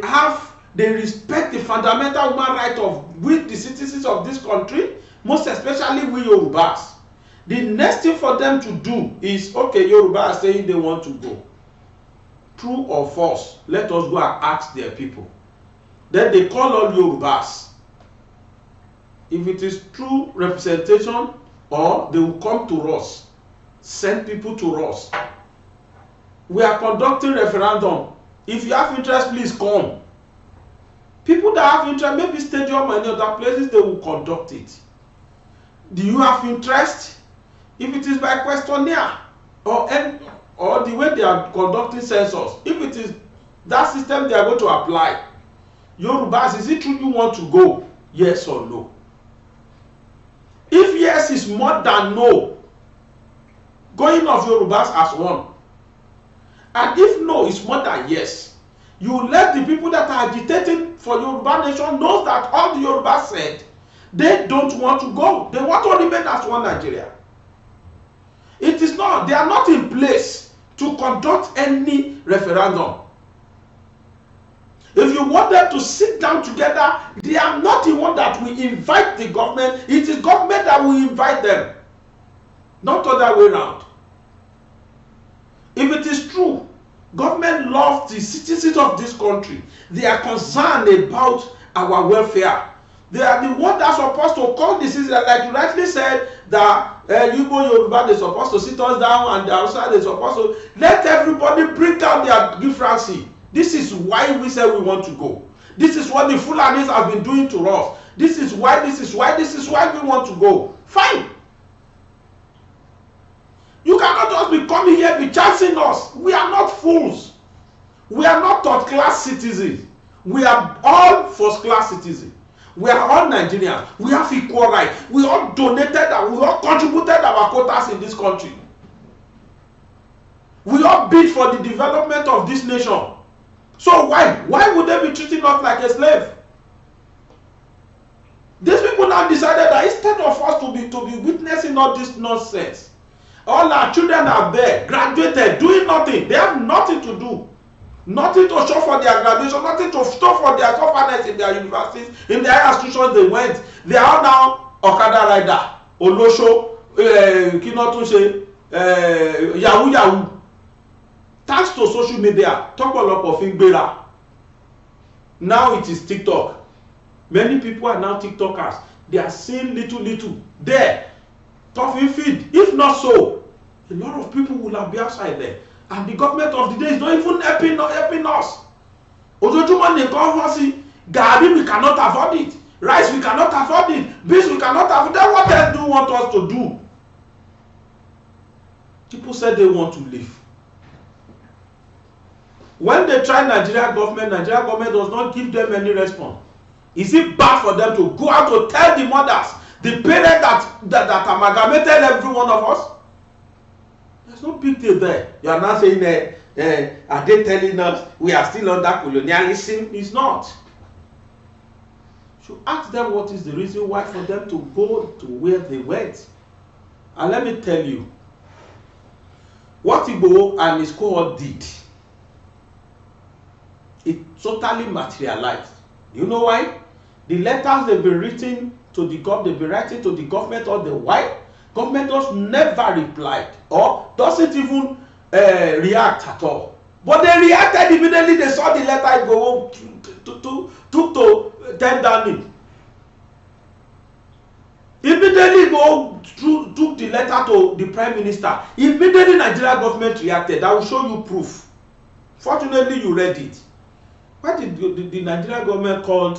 respect the fundamental human right of we the citizens of this country, most especially we Yorubas, the next thing for them to do is, okay, Yoruba are saying they want to go. True or false? Let us go and ask their people. Then they call all Yorubas. If it is true representation, or they will come to us, send people to us. We are conducting referendum. If you have interest, please come. People that have interest, maybe stadium and other places, they will conduct it. Do you have interest? If it is by questionnaire or the way they are conducting census, if it is that system they are going to apply, Yorubas, is it true you want to go? Yes or no? If yes is more than no, going of Yorubas as one. And if no is more than yes, you let the people that are agitating for Yorubanation know that all the Yorubas said they don't want to go. They want to remain as one Nigeria. It is not, they are not in place to conduct any referendum. If you want them to sit down together, they are not the one that will invite the government. It is government that will invite them, not other way around. If it is true, government loves the citizens of this country. They are concerned about our welfare. They are the ones that are supposed to call the citizens, like you rightly said, that Igboho Yoruba, they're supposed to sit us down, and the outside they're supposed to let everybody bring down their differences. This is why we say we want to go. This is what the Fulanis have been doing to us. This is why we want to go. Fine. You cannot just be coming here, be chancing us. We are not fools. We are not third-class citizens. We are all first-class citizens. We are all Nigerians. We have equal rights. We all donated and we all contributed our quotas in this country. We all bid for the development of this nation. So why would they be treating us like a slave? These people now decided that instead of us to be witnessing all this nonsense, all our children are there, graduated, doing nothing. They have nothing to do. Nothing to show for their graduation, nothing to show for their sufferness in their universities, in their higher institutions they went. They are now Okada rider, Olosho, Kinotunse, Yahoo. Thanks to social media, talk a lot of Igbese. Now it is TikTok. Many people are now TikTokers. They are seeing little there. Tough feed. If not so, a lot of people will have been outside there. And the government of the day is not even helping us. Ojoojúmọ́ nìkan wọ́n sí, gàrí we cannot afford it. Rice we cannot afford it. Beans we cannot afford it. Then what else do you want us to do? People said they want to leave. When they try Nigeria government does not give them any response. Is it bad for them to go out to tell the mothers, the parents that amalgamated every one of us? There's no big deal there. You are not saying, are they telling us we are still under colonialism? It's not. You ask them what is the reason why for them to go to where they went. And let me tell you, what Igboho and his cohort did, it totally materialized. You know why? The letters they've been writing to the government, they've been writing to the government all the while. Government does never replied or doesn't even react at all. But they reacted immediately. They saw the letter go to turn down it. Immediately go took the letter to the Prime Minister. Immediately Nigeria government reacted. I will show you proof. Fortunately, you read it. Why did the Nigeria government called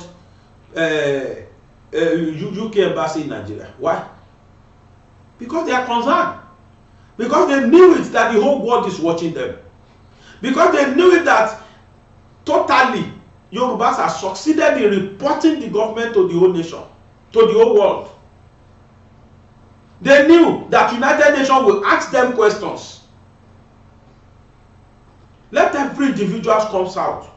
UK embassy in Nigeria? Why? Because they are concerned. Because they knew it that the whole world is watching them. Because they knew it that totally Yorubas have succeeded in reporting the government to the whole nation, to the whole world. They knew that United Nations will ask them questions. Let every individual come out.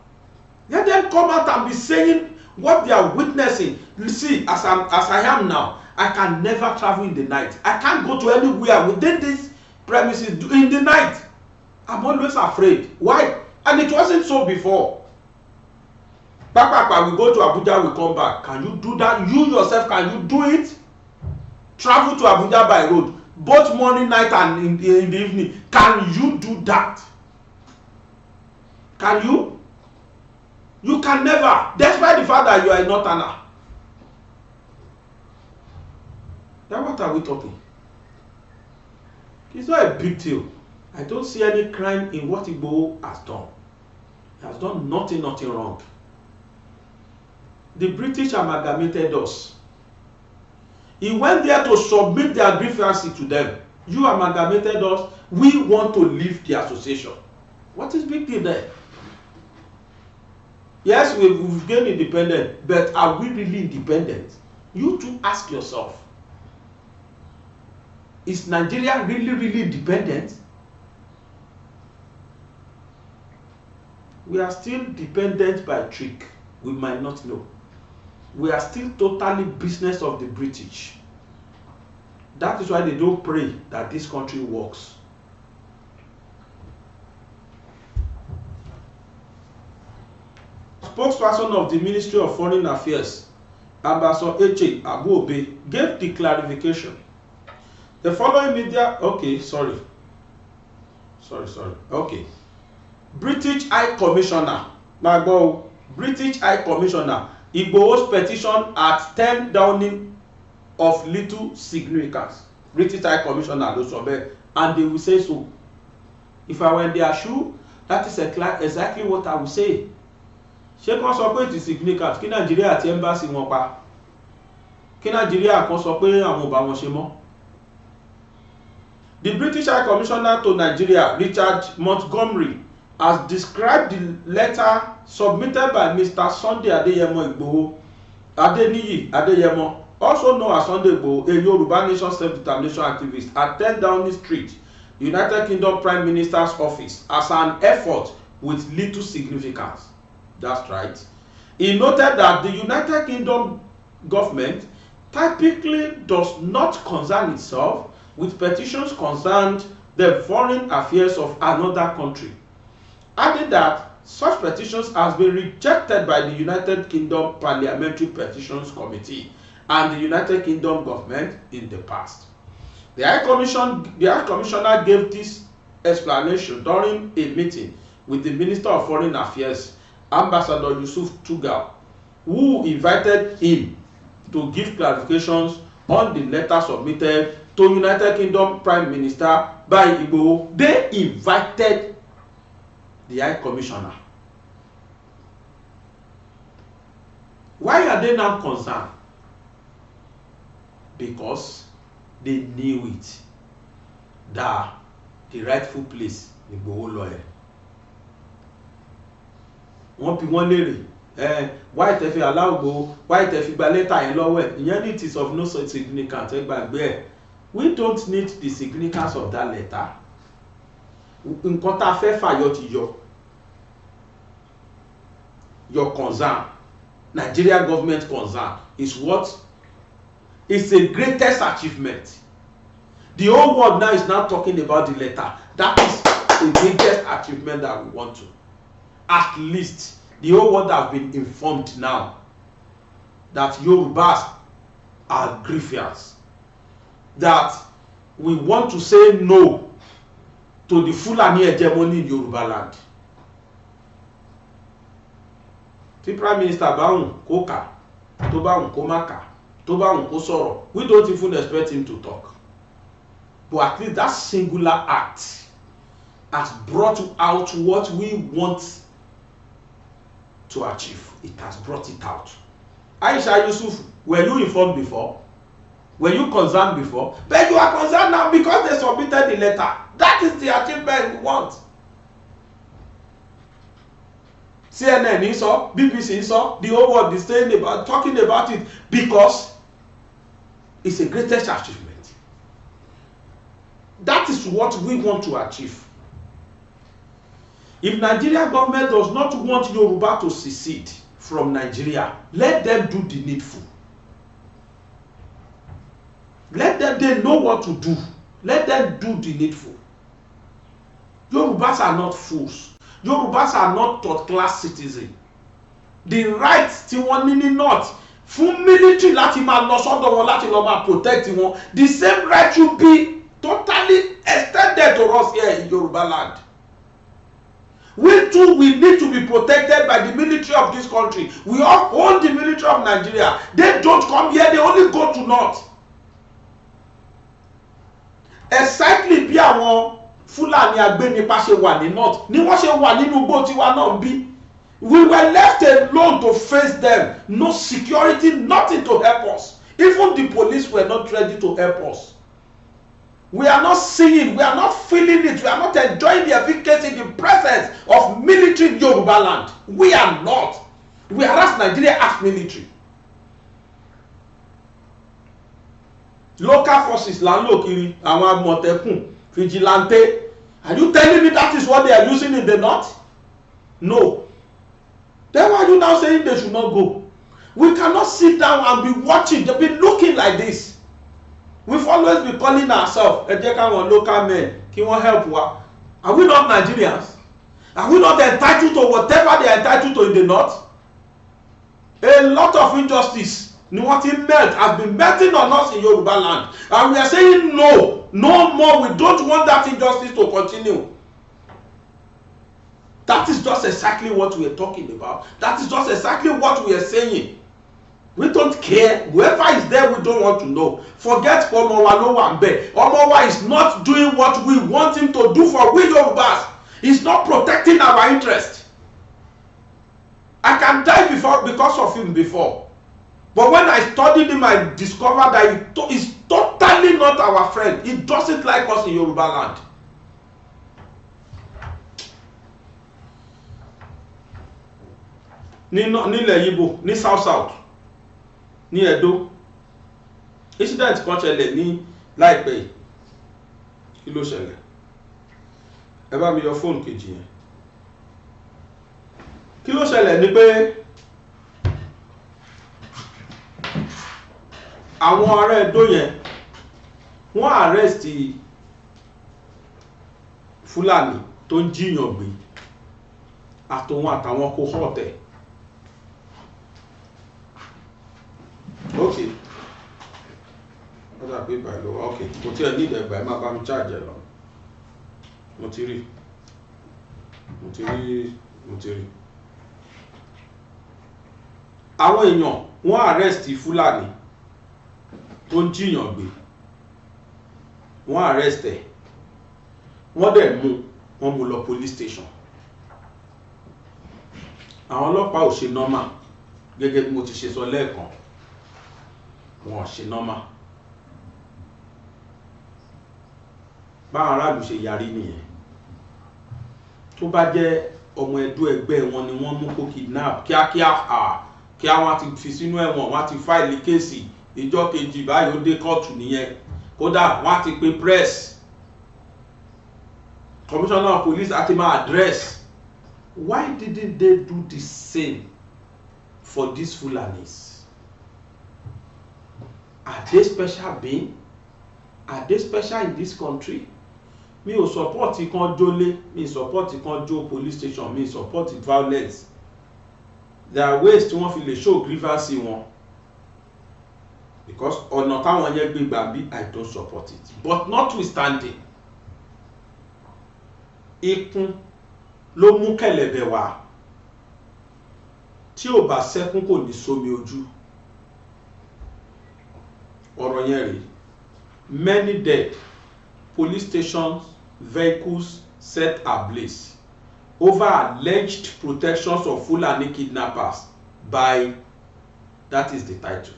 Let them come out and be saying what they are witnessing. You see, as I am now, I can never travel in the night. I can't go to anywhere within these premises in the night. I'm always afraid. Why? And it wasn't so before. Papa, we go to Abuja, we come back. Can you do that? You yourself, can you do it? Travel to Abuja by road, both morning, night, and in the evening. Can you do that? Can you? You can never, despite the fact that you are a northerner. Then what are we talking? It's not a big deal. I don't see any crime in what Igboho has done. He has done nothing wrong. The British amalgamated us. He went there to submit their grievances to them. You amalgamated us. We want to leave the association. What is big deal there? Yes, we've gained independence, but are we really independent? You too ask yourself. Is Nigeria really independent? We are still dependent by trick. We might not know. We are still totally business of the British. That is why they don't pray that this country works. Spokesperson of the Ministry of Foreign Affairs, Ambassador Eche Abuobe, gave the clarification. The following media, okay. British High Commissioner, British High Commissioner, Igboho's petition at 10 Downing of little significance. British High Commissioner ló sọ bẹ́ẹ̀, and they will say so. If I were in their shoe, that is exactly what I would say. Ṣé kàn sọ pé it is significant kí Nàìjíríà àti embassy wọn pa? Kí Nàìjíríà kan sọ pé àwọn ò bá wọn ṣe mọ́? The British High Commissioner to Nigeria, Richard Montgomery, has described the letter submitted by Mr. Sunday Adeyemo Igboho, Adeniyi Adeyemo, also known as Sunday Igboho, a Yorubanation self-determination activist, at 10 Downing Street, United Kingdom Prime Minister's office, as an effort with little significance. That's right. He noted that the United Kingdom government typically does not concern itself with petitions concerned the foreign affairs of another country, adding that such petitions has been rejected by the United Kingdom Parliamentary Petitions Committee and the United Kingdom government in the past. The High Commissioner gave this explanation during a meeting with the Minister of Foreign Affairs, Ambassador Yusuf Tugal, who invited him to give clarifications on the letter submitted to United Kingdom Prime Minister by Igboho. They invited the High Commissioner. Why are they now concerned? Because they knew it, that the rightful place is Igboho lawyer. Wọ́n bi wọ́n léèrè why tẹ́ fi allow Igboho, why tẹ́ fi gba lẹ́tà yẹn lọ́wọ́ ẹ̀, ìyẹn it is of no such significance ẹ gbàgbé ẹ̀. We don't need the significance of that letter. Nǹkan tá a fẹ́ fàyọ ti yọ. Your concern, Nigeria government concern, is what is the greatest achievement. The whole world now is now talking about the letter. That is the biggest achievement that we want to. At least the whole world has been informed now that Yorubas are grievous. That we want to say no to the Fulani hegemony in Yoruba land. Tí Prime Minister bá wùn kó kà, tó bá wùn kó má kà, tó bá wùn kó sọ̀rọ̀, we don't even expect him to talk. But at least that singular act has brought out what we want to achieve. It has brought it out. Aisha Yusuf, were you informed before? Were you concerned before? But you are concerned now because they submitted the letter. That is the achievement we want. CNN ń sọ, BBC ń sọ, the whole world is talking about it because it's a greatest achievement. That is what we want to achieve. If Nigeria government does not want Yoruba to secede from Nigeria, let them do the needful. Let them, they know what to do. Let them do the needful. Yorubas are not fools. Yorubas are not third-class citizens. The rights tí wọ́n ní ní north fún military láti máa lọ sọ́dọ̀ wọn láti lọ máa protect wọn, the same right should be totally extended to us here in Yoruba land. We too, we need to be protected by the military of this country. We all own the military of Nigeria. They don't come here, they only go to north. Exactly bí àwọn Fúlàní agbénipa ṣe wà ní north ni wọ́n ṣe wà nínú igbó tiwa náà bí. We were left alone to face them. No security, nothing to help us. Even the police were not ready to help us. We are not seeing, we are not feeling it, we are not enjoying the efficacy, the presence of military in Yoruba land. We are not. Whereas Nigeria has military. Local forces, landlokiri, àwọn Àmọ̀tẹ́kùn, vigilante. Are you telling me that is what they are using in the north? No. Then why are you now saying they should not go? We cannot sit down and be watching, be looking like this. We've always been calling ourselves, ẹ jẹ́ káwọn local men kí wọ́n help wa. Are we not Nigerians? Are we not entitled to whatever they are entitled to in the north? A lot of injustice ni wọ́n ti melt, has been melting on us in Yoruba land. And we are saying no, no more. We don't want that injustice to continue. That is just exactly what we are talking about. That is just exactly what we are saying. We don't care. Whoever is there, we don't want to know. Forget Omowa no one be. Omowa is not doing what we want him to do for we Yorubas. He's not protecting our interest. I can die because of him before. But when I studied him, I discovered that he's totally not our friend. He doesn't like us in Yoruba land. Nílẹ̀ Igbo, ní South, ní Edo, incident kan ṣẹlẹ̀ ní láìpẹ́ yìí. Kí ló ṣẹlẹ̀? Ẹ bá mi yọ fóònù kejì yẹn. Kí ló ṣẹlẹ̀ ni pé àwọn ará Edo yẹn wọ́n arrest Fúlàní tó ń jíyàn gbé àtàwọn cohort ẹ̀. Okay. What are people by law? Okay. Mo ti ẹ ní ìdẹ̀gbà ẹ máa bá mi charge ẹ lọ. Mo ti rí. Àwọn èèyàn wọ́n arrest Fúlàní tó ń jíyàn gbé. Wọ́n arrest ẹ̀. Wọ́n dẹ̀ wọ́n mú lọ police station. Àwọn ọlọ́pàá ò ṣe normal gẹ́gẹ́ bí mo ti ṣe sọ lẹ́ẹ̀kan. Wọ́n ṣe normal. Báwọn aráàlú ṣe yarí nìyẹn. Tó bá jẹ́ ọmọ Ẹdó ẹgbẹ́ wọn ni wọ́n mú kó kidnap kíákíá kí wọ́n ti fi sínú ẹ̀wọ̀n, wọ́n ti fáìlì kéèsì ìjọ́ kejì báyìí ó dé kóòtù nìyẹn. Kódà wọ́n ti pe press, commissioner of police àti máa address. Why didn't they do the same for these Fulanis? Are they special being? Are they special in this country? Mi ò support kan jólé, mi support kan jó police station, mi support violence. There are ways tí wọ́n fi lè show grievance wọn. Because ọ̀nà táwọn yẹn gbé gbà bí, I don't support it. But notwithstanding, ikún ló mú kẹ̀lẹ̀bẹ̀ wá. Tí ò bá sẹ́kún kò ní sómi ojú. Ọ̀rọ̀ yẹn rèé. Many dead. Police stations, vehicles set ablaze over alleged protections of Fulani kidnappers by, that is the title.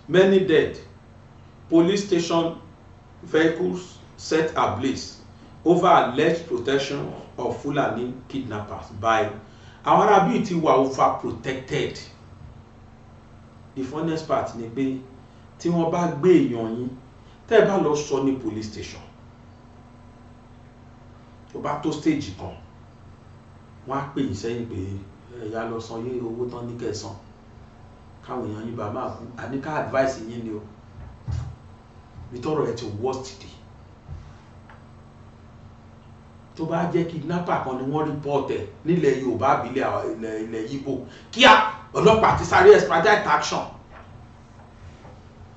Many dead. Police station, vehicles set ablaze over alleged protection of Fulani kidnappers by. Àwọn arábí ti wà overprotected. The funniest part ni pé tí wọ́n bá gbé èèyàn yín tẹ́ bá lọ sọ ní police station, tó bá tó stage kan wọ́n á pè yín sẹ́yìn pé ẹ̀yà lọ san yé owó tán ní kẹsàn káwọn èèyàn yín bá máa kú, àní ká advice yín ni o nítorọ̀ ẹ̀ ti worst dé. tó bá jẹ́ kidnapper kan ni wọ́n report ẹ̀ nílẹ̀ Yorùbá àbílẹ̀ ilẹ̀ Igbo kíá ọlọ́pàá ti sáré expedite action.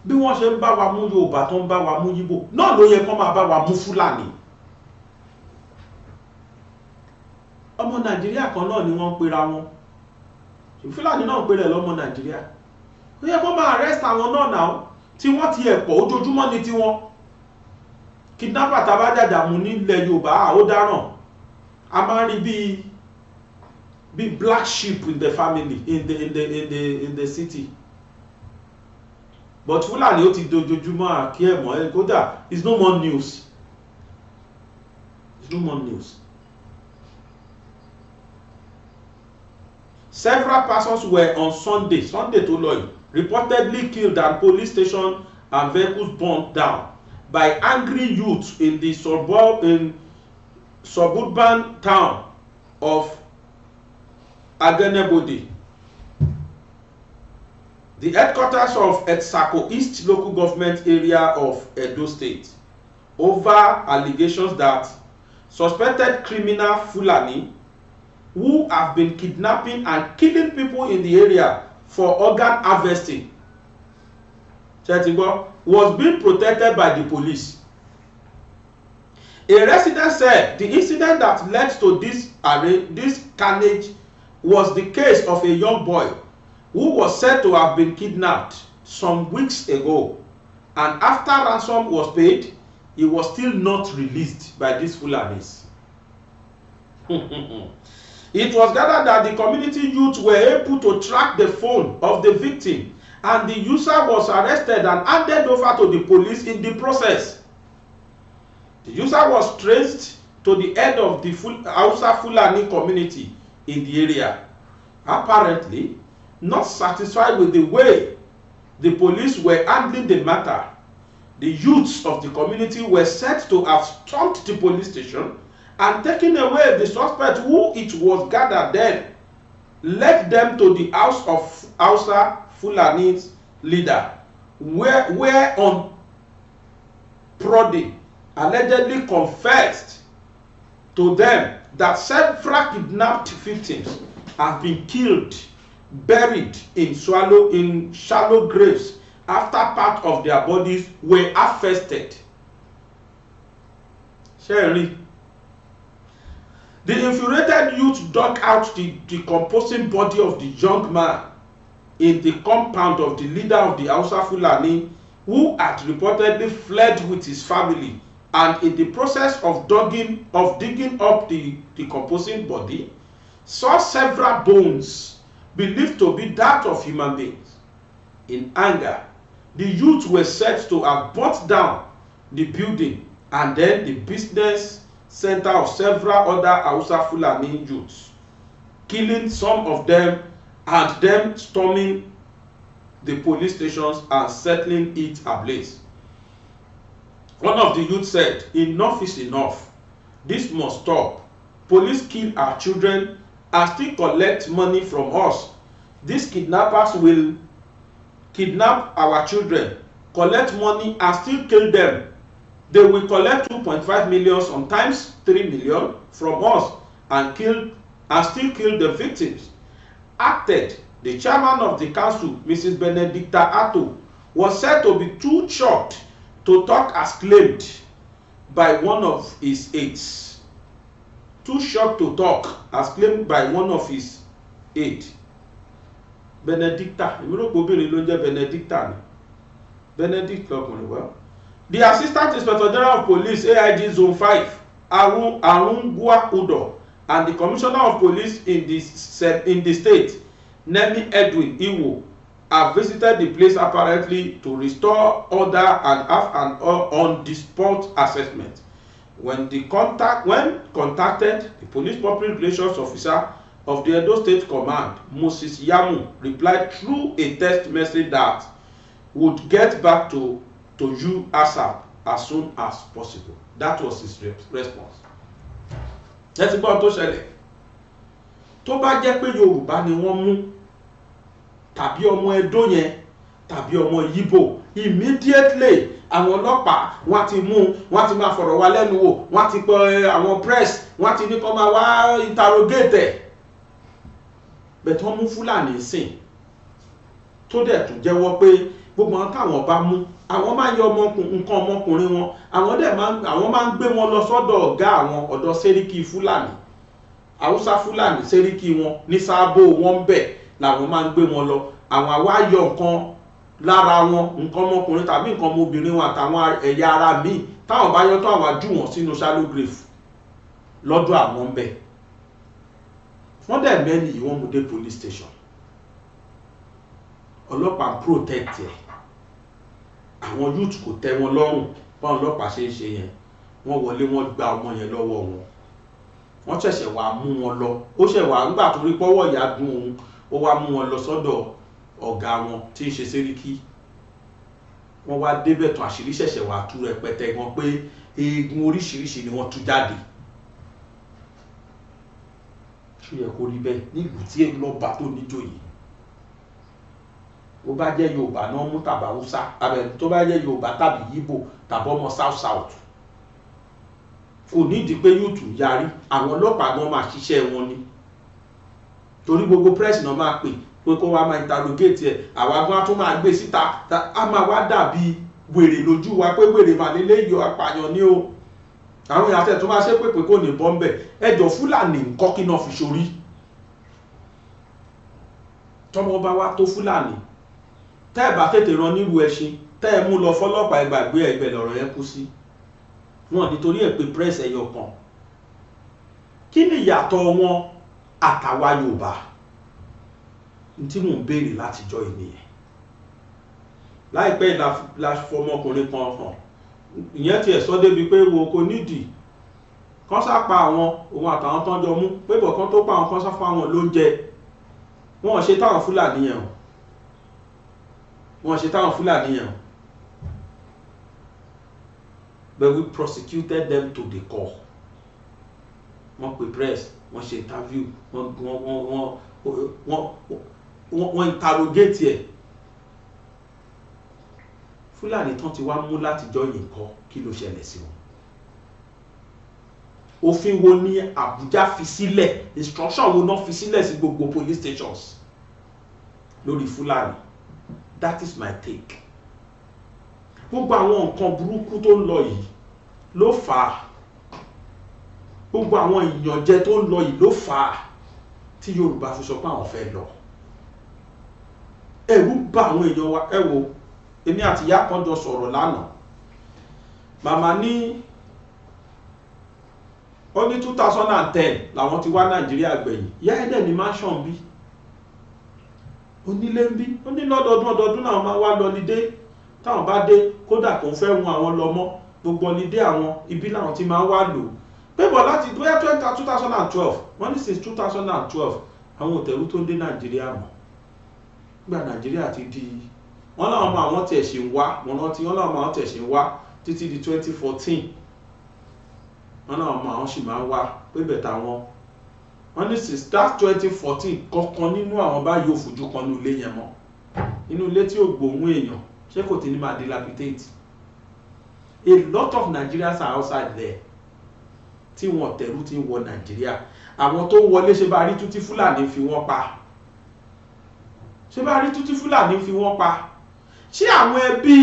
Bí wọ́n ṣe ń bá wa mú Yorùbá tó ń bá wa mú Igbo náà ló yẹ kó máa bá wa mú Fúlàní. Ọmọ Nàìjíríà kan náà ni wọ́n ń pera wọn. Fúlàní náà ń pera ẹ̀ lọ́mọ Nàìjíríà. Ó yẹ kó máa arrest àwọn náà náà tí wọ́n ti ẹ̀pọ̀ ojoojúmọ́ ní tiwọn. Kidnapper tàbá jàjà mú nílẹ̀ Yorùbá ó dáràn. A máa ń rí bí black sheep in the family in the city. But Fúlàní ó ti dojoojúmọ́ àkí ẹ̀mọ́ ẹ̀ kódà it's no more news. It's no more news. Several persons were on Sunday to Lloyd, reportedly killed and police station and vehicles burned down by angry youths in the suburban town of Agenebode, the headquarters of Etsako East local government area of Edo State, over allegations that suspected criminal Fulani who have been kidnapping and killing people in the area for organ harvesting was being protected by the police. A resident said the incident that led to this carnage was the case of a young boy who was said to have been kidnapped some weeks ago, and after ransom was paid, he was still not released by these Fulanis. It was gathered that the community youth were able to track the phone of the victim, and the user was arrested and handed over to the police in the process. The user was traced to the head of the Hausa Fulani community in the area. Apparently, not satisfied with the way the police were handling the matter, the youths of the community were said to have stormed the police station and taken away the suspect who it was gathered then led them to the house of Hausa Fulani's leader, where on Prodi allegedly confessed to them that several kidnapped victims have been killed, buried in shallow graves after part of their bodies were harvested. Sherry. The infuriated youth dug out the decomposing body of the young man in the compound of the leader of the Hausa Fulani, who had reportedly fled with his family, and in the process of digging up the decomposing body, saw several bones believed to be that of human beings. In anger, the youth were said to have burnt down the building and then the business center of several other Hausa Fulani youths, killing some of them and them storming the police stations and setting it ablaze. One of the youths said, "Enough is enough. This must stop. Police kill our children and still collect money from us. These kidnappers will kidnap our children, collect money and still kill them. They will collect 2.5 million, sometimes 3 million from us and still kill the victims." Acted, the chairman of the council, Mrs. Benedicta Atto, was said to be too shocked to talk as claimed by one of his aides. Too shocked to talk as claimed by one of his aides. Benedicta, Benedicta ni. Benedict lọkùnrin well. The Assistant Inspector General of Police, AIG Zone 5, Arungwa Udo, and the Commissioner of Police in the state, Nemi Edwin Iwo, have visited the place apparently to restore order and have an on-the-spot assessment. When contacted, the Police Public Relations Officer of the Edo State Command, Moses Yamu, replied through a text message that would get back to you ASAP as soon as possible. That was his response. Let's go to ṣẹlẹ̀. Tó bá jẹ́ pé Yorùbá ni wọ́n mú, tàbí ọmọ Edo yẹn, tàbí ọmọ Igbo, immediately àwọn ọlọ́pàá wọ́n ti mú wọ́n ti máa fọ̀rọ̀ wá lẹ́nu wò wọ́n ti pọ̀ àwọn press wọ́n ti ní kó máa wá interrogate ẹ̀ bẹ́ẹ̀ tí wọ́n mú Fúlàní sìn tó dẹ̀ tún jẹ́wọ́ pé gbogbo àwọn táwọn bá mú àwọn máa yọ nǹkan ọmọkùnrin wọn àwọn máa ń gbé wọn lọ sọ́dọ̀ ọ̀gá àwọn ọ̀dọ̀ sẹ́ríkì Fúlàní Haúsá Fúlàní sẹ́ríkì wọn ní sáàbò wọn ń bẹ̀ làwọn máa ń gbé wọn lọ àwọn àwa yọ nǹkan lára wọn nǹkan ọmọkùnrin tàbí nǹkan ọmọbìnrin wọn àtàwọn ẹ̀yà ara míì táwọn bá yọ tó àwọn ajú wọn sínú shallow grave lọ́dọ̀ àwọn ń bẹ̀ wọ́n dẹ̀ mẹ́ni yìí wọ́n mú dé police station ọlọ́pàá ń protect ẹ̀ àwọn youth kò tẹ́ wọn lọ́rùn báwọn ọlọ́pàá ṣe ń ṣe yẹn wọ́n wọlé wọ́n gba ọmọ yẹn lọ́wọ́ wọn wọ́n ṣẹ̀ṣẹ̀ wá mú wọn lọ ó ṣẹ̀ wá ńgbà tó rí pọ́wọ́ ìyá dùn òun ó wá mú wọn lọ sọ́dọ̀ ọ̀gá wọn tí ń ṣe sẹ́ríkì wọ́n wá débẹ̀ tán àṣírí ṣẹ̀ṣẹ̀ wá tú rẹpẹtẹ wọn pé eegun oríṣiríṣi ni wọ́n tú jáde ṣó yẹ kó rí bẹ́ẹ̀ nílùú tí lọ́ba tó níjòyè ó bá jẹ́ Yorùbá náà mú tàbí Haúsá àbẹ̀ tó bá jẹ́ Yorùbá tàbí Ìgbò tàbí ọmọ south kò nídìí pé yóò tún yarí àwọn ọlọ́pàá gan máa ṣiṣẹ́ wọn ni torí gbogbo press náà máa pè pé kó wá máa interrogate ẹ̀ àwa gan tún máa gbé síta á máa wá dàbí wèrè lójú wa pé wèrè mà nílé yọ apààyàn ní o àwọn èèyàn àtẹ̀ tó máa ṣe pé kò ní bọ́m̀bẹ̀ ẹjọ́ Fúlàní nǹkan kí náà fi ṣorí tọ́mọ bá wá tó Fúlàní tẹ́ ẹ̀ bá tètè rán nílùú ẹṣin tẹ́ ẹ̀ mú lọ fọlọ́pàá ẹgbàgbé ẹgbẹ́ lọ̀rọ̀ yẹn kú sí wọn nítorí ẹ̀ pé press ẹyọ kan kí ni ìyàtọ̀ wọn àtàwa Yorùbá tí mò ń béèrè látijọ́ ìnìyẹn láìpẹ́ la fọmọkùnrin kan hàn ìyẹn tiẹ̀ sọ débi pé wo kò nídìí kán sápa àwọn òun àtàwọn tán jọ mú pé bọ̀ kán tó pa àwọn kan sáfà wọn lóúnjẹ wọn ṣe táwọn Fúlàní yẹn o wọ́n ṣe táwọn Fúlàní yẹn but we prosecuted them to the core wọ́n pe press wọ́n ṣe interview wọ́n interrogate ẹ̀ Fúlàní tán ti wá mú látijọ́ yìí kọ́ kí ló ṣẹlẹ̀ sí wọn òfin wo ni Abuja fi sílẹ̀ instruction wo náà fi sílẹ̀ sí gbogbo police stations lórí Fúlàní. That is my take. Gbogbo àwọn nǹkan burúkú tó ń lọ yìí ló fà á. Gbogbo àwọn ìyànjẹ tó ń lọ yìí ló fà á tí Yorùbá fi sọ pé àwọn fẹ́ lọ. Ẹ̀rù bà àwọn èèyàn wa ẹ wò èmi àti ìyá kan jọ sọ̀rọ̀ lánàá. Màmá ní ó ní 2010 làwọn ti wá Nàìjíríà gbẹ̀yìn. Ìyá ẹ̀dẹ̀ ní mansion bí. Onílé ń bí ó ní lọ́dọọdún náà máa wá lọlidé táwọn bá dé kódà kò ń fẹ́ wọn àwọn lọ mọ́ gbogbo ọlidé àwọn ibi làwọn ti máa wá lò pé bọ̀ láti bóyá 2012 wọ́n ní since 2012 àwọn òtẹ̀rú tó ń dé Nàìjíríà mọ̀ nígbà Nàìjíríà ti di wọ́n láwọn ọmọ àwọn tẹ̀ ṣe ń wá wọ́n rántí wọ́n láwọn ọmọ àwọn tẹ̀ ṣe ń wá títí di 2014 wọ́n láwọn ọmọ àwọn sì máa ń wá pé bẹ̀tà wọn wọ́n ní since that 2014 kankan nínú àwọn báyìí ò fojú kan ní ilé yẹn mọ́ inú ilé tí ò gbóhùn èèyàn ṣé kò tí ní máa dilapidate a lot of Nigerians are outside there tí wọ́n tẹ̀rù tí ń wọ Nàìjíríà àwọn tó wọlé ṣe bá rí tútí Fúlàní fi wọ́n pa ṣe bá rí tútí Fúlàní fi wọ́n pa ṣé àwọn ẹbí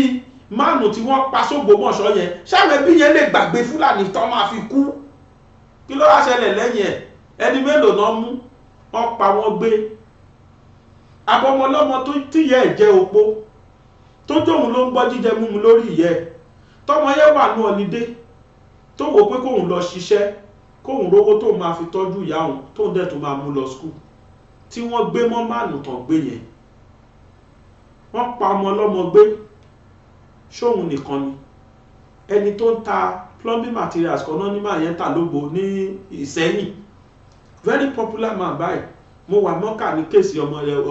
márùn tí wọ́n pa s'Ógbómọ̀ṣọ́ yẹn ṣé àwọn ẹbí yẹn lè gbàgbé Fúlàní tó máa fi kú kí ló wá ṣẹlẹ̀ lẹ́yìn ẹ̀ ẹni mélòó náà mú wọ́n pa wọ́n gbé abọmọlọ́mọ tó tíyẹ ẹ̀ jẹ́ opó tó jóun ló ń gbọ́ jíjẹ múmu lórí ìyẹ́ tọmọ yẹn wà ní ọlidé tó wò pé kóun lọ ṣiṣẹ́ kóun rówó tóun máa fi tọ́jú ìyá òun tóun dẹ̀ tó máa mú lọ skul tí wọ́n gbé mọ́ máàlù tán gbé yẹn wọ́n pa ọmọ ọlọ́mọ gbé ṣóun nìkan ni ẹni tó ń ta plumbing materials kan náà ní máa yẹn tà lógbò ní Ìsẹ́yìn very popular man báyìí mo wà mọ́kà ní kéèsì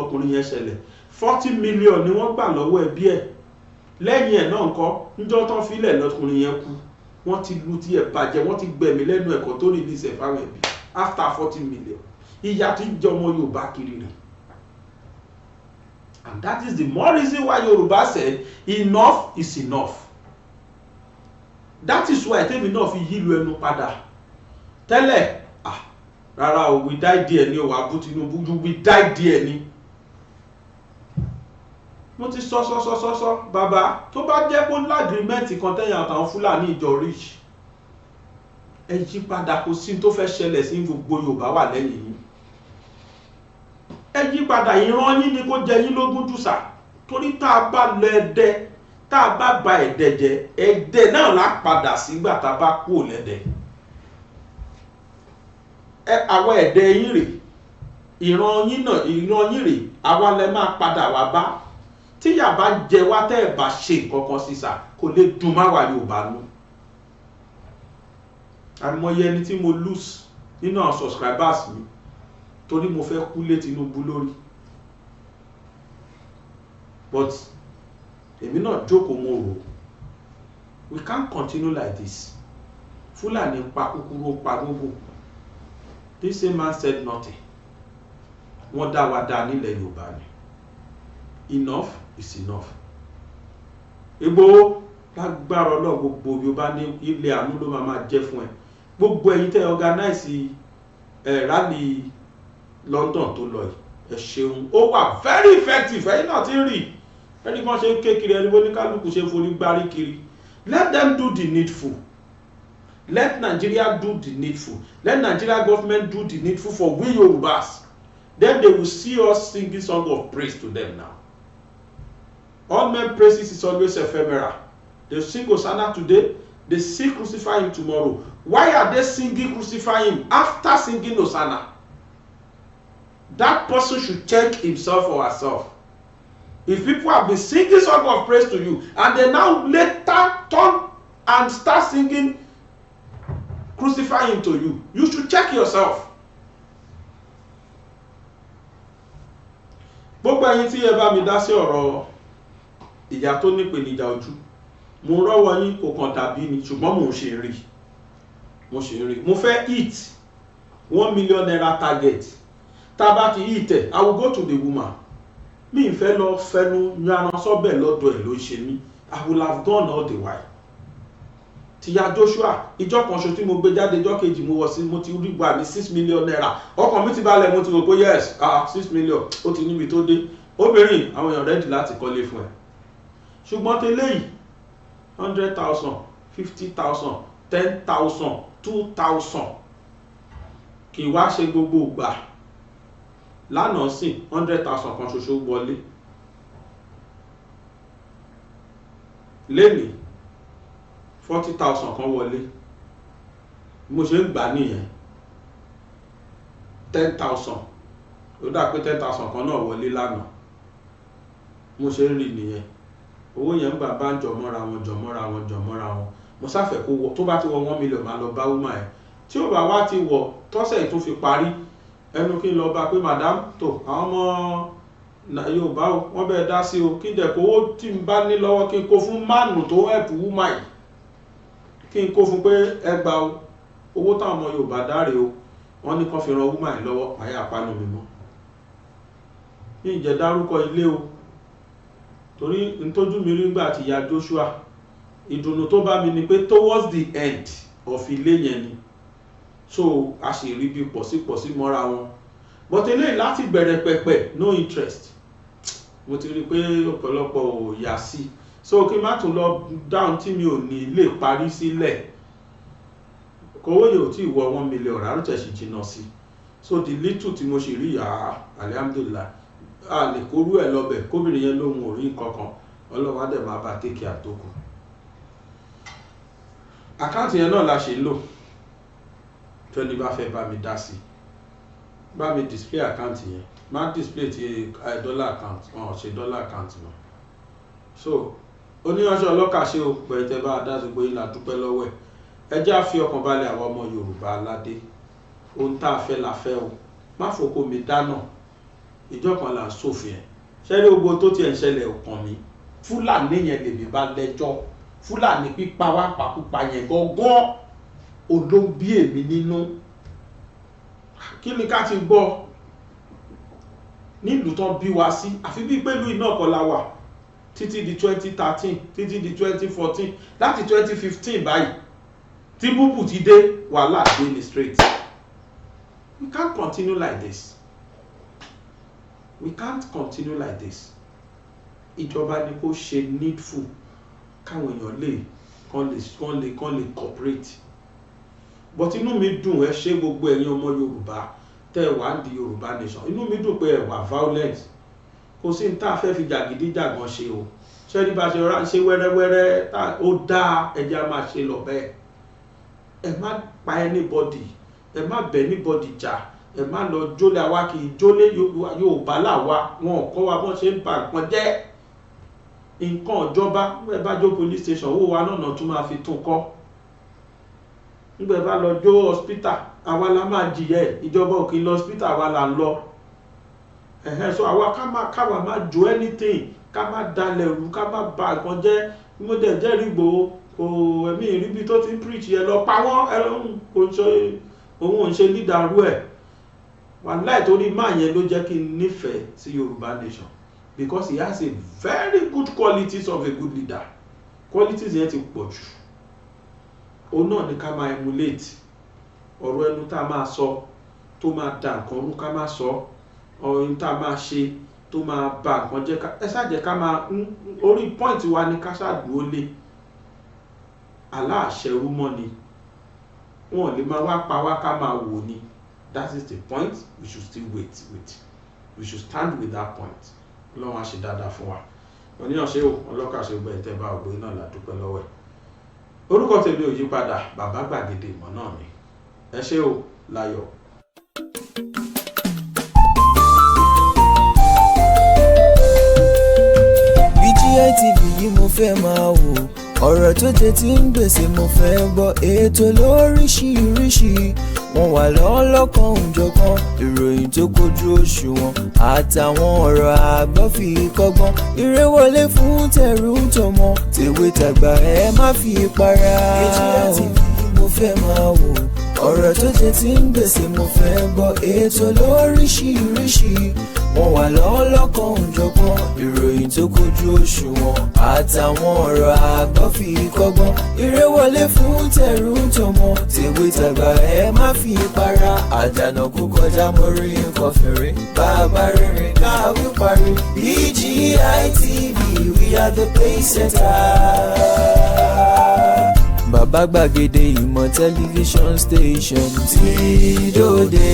ọkùnrin yẹn ṣẹlẹ̀ 40 million ni wọ́n gbà lọ́wọ́ ẹbí ẹ̀ lẹ́yìn ẹ̀ náà ńkọ́ níjọ́ tán fílẹ̀ lọ́kùnrin yẹn kú wọ́n ti lu tí ẹ̀ bàjẹ́ wọ́n ti gbẹ̀mí lẹ́nu ẹ̀kọ́ tó release ẹ̀ fáwọn ẹbí after 40 million ìyà tí ń jẹ ọmọ Yorùbá kiri rẹ̀ and that is the more reason why Yorùbá said enough is enough that is why tèmi náà fi yílu ẹnu padà tẹ́lẹ̀ rárá o we die there ni o wà bú Tinubu we die there ni mo ti sọ bàbá tó bá jẹ́ kó lágrímẹ́ǹtì kan tẹ̀yìn àtàwọn Fúlàní ìjọ rich ẹ yí padà, kò sí tó fẹ́ ṣẹlẹ̀ sí gbogbo Yorùbá wà lẹ́yìn yìí. Ẹ yí padà, ìran yín ni kó jẹ yín lógún jùsà, torí tá a bá lọ Ẹdẹ, tá a bá ba Ẹdẹ jẹ, Ẹdẹ náà lá padà sígbà tá a bá kú lẹ́dẹ. Àwọn Ẹdẹ yín rè, ìran yín rè, àwa lẹ máa padà wá bá. Tíyà bá jẹ wá tẹ́ ẹ̀ bá ṣe nǹkan kan sísà, kò lè dùn má wà Yorùbá nù. Àmọye ẹni tí mo lose nínú àwọn subscribers mi torí mo fẹ́ kú lé Tinubu lórí, but èmi náà jókòó mo rò we can't continue like this. Fúlàní pa kúkúrú pa gbogbo. This same man said nothing. Wọ́n dá wa dá nílẹ̀ Yorùbá ni. Enough is enough. Igboho lágbára Ọlọ́run gbogbo Yorùbá ní ilé àánú ló máa jẹ́ fún ẹ. Gbogbo ẹ̀yin tẹ́ organize rally London tó lọ yìí, ẹ ṣeun, ó wà very effective. Ẹ̀yin náà ti rí ẹni kan ṣe kékeré, ẹni bó ní kálukú ṣe forí gbárí kiri. Let them do the needful. Let Nigeria do the needful. Let Nigeria government do the needful for we Yorubas. Then they will see us singing song of praise to them now. All men praises is always ephemeral. They sing Hosanna today, they sing crucify him tomorrow. Why are they singing crucify him after singing Hosanna? That person should check himself or herself. If people have been singing song of praise to you and they now later turn and start singing crucify him to you, you should check yourself. Gbogbo ẹ̀yin tí ẹ bá mi dá sí ọ̀rọ̀ ìjà tó ní ìpèníjà ojú, mo rọ́wọ́ yín kò kàn dàbí ni, ṣùgbọ́n mo ṣe rí. Mo fẹ́ hit 1 million naira target. Tá bá ti hit ẹ̀, I will go to the woman. Mi ń fẹ́ lọ fẹnu yaran sọ́bẹ̀ lọ́dọ̀ ẹ̀ ló ṣe mí. I will have gone all the while. Tìyá Joshua, ìjọ kan ṣo tí mo gbé jáde, ìjọ kejì mo ti rí gbà ní 6 million naira. Ọkàn mi ti balẹ̀, mo ti rò pé yes, 6 million, ó ti níbi tó dé. Obìnrin, àwọn èèyàn ready láti kọ́lé fún ẹ. Ṣùgbọ́n tẹ́lẹ̀ yìí, 100,000, 50,000, 10,000, 2,000. Kì í wá ṣe gbogbo ìgbà. Lánàá sí 100,000 kan ṣoṣo wọlé. Lẹ́nìí 40,000 kan wọlé. Mo ṣe ń gbà nìyẹn. 10,000. Ó dà pé 10,000 kan náà wọlé lánàá. Mo ṣe ń rí nìyẹn. Owó yẹn ń gbà bá ń jọmọ́ra wọn. Mo sáfẹ́ kó wọ tó bá ti wọ 1 million máa lọ bá woman ẹ̀. Tí ó bá wá ti wọ tọ́sẹ̀ tó fi parí, ẹnu kí n lọ bá pé madam tó àwọn ọmọ Yorùbá o, wọ́n bẹ́ẹ̀ dá sí o, kí dẹ̀ kó owó tí n bá ní lọ́wọ́ kí n kó fún máàlù tó ẹ̀pù woman yìí, kí n kó fún pé ẹgbà o, owó táwọn ọmọ Yorùbá dáre o, wọ́n ní kán fi ran woman yìí lọ́wọ́, àyà àpánu mi mọ́. Ní ìjẹ́ dárúkọ ilé o, torí n tójú mi rí nígbà tí ìyá Joshua, ìdùnnú tó bá mi ni pé towards the end of ilé yẹn ni, so a sì rí bí pọ̀sípọ̀sí mọ́ra wọn, but eléyìí láti bẹ̀rẹ̀ pẹ̀pẹ̀ no interest. Mo ti rí pé ọ̀pọ̀lọpọ̀ ò yà sí, so kí n má tún lọ dáhùn tí mi ò ní lè parí sílẹ̀. Kówó yóò tí wọ 1 million rárá tẹ̀sí jìnnà sí, so the little tí mo ṣe rí yà alhamdulillah, a lè kórú ẹ̀ lọ́bẹ̀ kóbìnrin yẹn lóhun ò rí nǹkankan, Ọlọ́run á dẹ̀ máa bá tẹ́kì àtòkù. Àkáǹtì yẹn náà la ṣe lò, tó ní bá fẹ́ bá mi dá sí, bá mi display àkáǹtì yẹn, má display ti dollar account, wọn ò ṣe dollar account mọ́. So oníyanṣẹ́ ọlọ́kà ṣe o pẹ̀lú tẹ́ bá dá sí pé ìlà dúpẹ́ lọ́wọ́ ẹ̀. Ẹ já fi ọkàn balẹ̀ àwọn ọmọ Yorùbá aládé, ohun tá a fẹ́ la fẹ́ o, má fòkó mi dáná, ìjọ kan là ń sòfin ẹ̀. Ṣẹ́rí gbogbo tó ti ẹ̀ ń ṣẹlẹ̀ ọkàn mi, Fúlàní yẹn lèmi bá lẹ́jọ́, Fúlàní pípa wá pàkúpa yẹn gángan olóńbí èmi nínú. Kí ni ká ti gbọ́ nílùú tán bí wa sí, àfi bí pẹ̀lú iná ọkọ̀ la wà. títí di 2013 títí di 2014 láti 2015 báyìí tí búbù ti dé wàhálà dé ní straight. We can't continue like this. We can't continue like this. Ìjọba ni kó ṣe needful káwọn èèyàn lè cooperate. But inú mi dùn ẹ ṣe gbogbo ẹ̀yin ọmọ Yorùbá tẹ́ wà ń di Yorubanation. Inú mi dùn pé ẹ wà violent. Kò sí ní tá a fẹ́ fi jàgídíjàgan ṣe o. Ṣé ní bá ṣe ránṣẹ́ wẹ́rẹ́wẹ́rẹ́ ó dáa ẹja máa ṣe lọ bẹ́ẹ̀. Ẹ má pa anybody, ẹ má bẹ̀ anybody jà, ẹ má lọ jólé àwa kì í jólé Yorùbá làwa, wọn ò kọ́ wa bọ́n ṣe ń ba nǹkan jẹ́. Nǹkan ìjọba ẹ bá jó police station owó wa náà tún máa fi tún kọ́. Nígbà bá lọ jó hospital àwa la máa jìyẹ, ìjọba ò kì í lọ hospital àwa là ń lọ. So àwa káwa má jó anything, ká má dalẹ̀ rú, ká má ba nǹkan jẹ́. Mo dẹ̀ jẹ́rìí Ìgbòho kò ẹ̀mí ìríbi tó ti ń preach yẹn lọ pa wọ́n kò ṣe òun ò ń ṣe leader rú ẹ̀. Wàláì torí máa yẹn ló jẹ́ kí n nífẹ̀ẹ́ sí Yorubanation because he has a very good qualities of a good leader. Qualities yẹn ti pọ̀ jù. Òun náà ni ká máa emulate. Ọ̀rọ̀ ẹnu tá a máa sọ tó máa da nǹkan rú ká máa sọ. Ọ̀rọ̀ tá a máa ṣe tó máa ba nǹkan jẹ́ ẹ ṣáàjẹ́ ká máa orí point wa ni ká ṣàdúró lé. Aláàṣẹrú mọ́ ni. Wọ́n lè máa wá pa wá ká máa wò ni. That is the point we should still wait with. We should stand with that point. Ọlọ́run á ṣe dáadáa fún wa. Oníyàn ṣe o, ọlọ́kà ṣe gbẹ ìtẹ́ bá ògbó iná làdúpẹ́ lọ́wọ́ ẹ̀. Orúkọ tèmi ò yí padà, bàbá gbàgede ìmọ̀ náà ni. Ẹ ṣé o, láyọ̀. BGI TV yìí mo fẹ́ máa wò, ọ̀rọ̀ tó jẹ ti ń gbèsè mo fẹ́ gbọ́, ètò lóríṣiríṣi wọ́n wà lọ́lọ́kan òjọ̀kan, ìròyìn tó kojú òṣùwọ̀n àtàwọn ọ̀rọ̀ àgbọ́ fi kọ́gbọ́n, eré wọlé fún tẹ̀rù tọmọ tèwe tàgbà ẹ má fi para. BGI TV mo fẹ́ máa wò, ọ̀rọ̀ tó jẹ ti ń gbèsè mo fẹ́ gbọ́, ètò lóríṣiríṣi wọ́n wà lọ́lọ́kan òjọ̀kan, ìròyìn tó kojú òṣùwọ̀n àtàwọn ọ̀rọ̀ àgbọ́ fi kọ́gbọ́n, eré wọlé fún tẹ̀rù tọmọ tèwe tàgbà ẹ má fi para. Àjànàkú kọjá mórí nǹkan fèrè, bàbá rere káwí parí. BGI TV, we are the pace setter. Bàbá gbàgede ìmọ̀ tẹlifíṣọ̀n station tí dòde.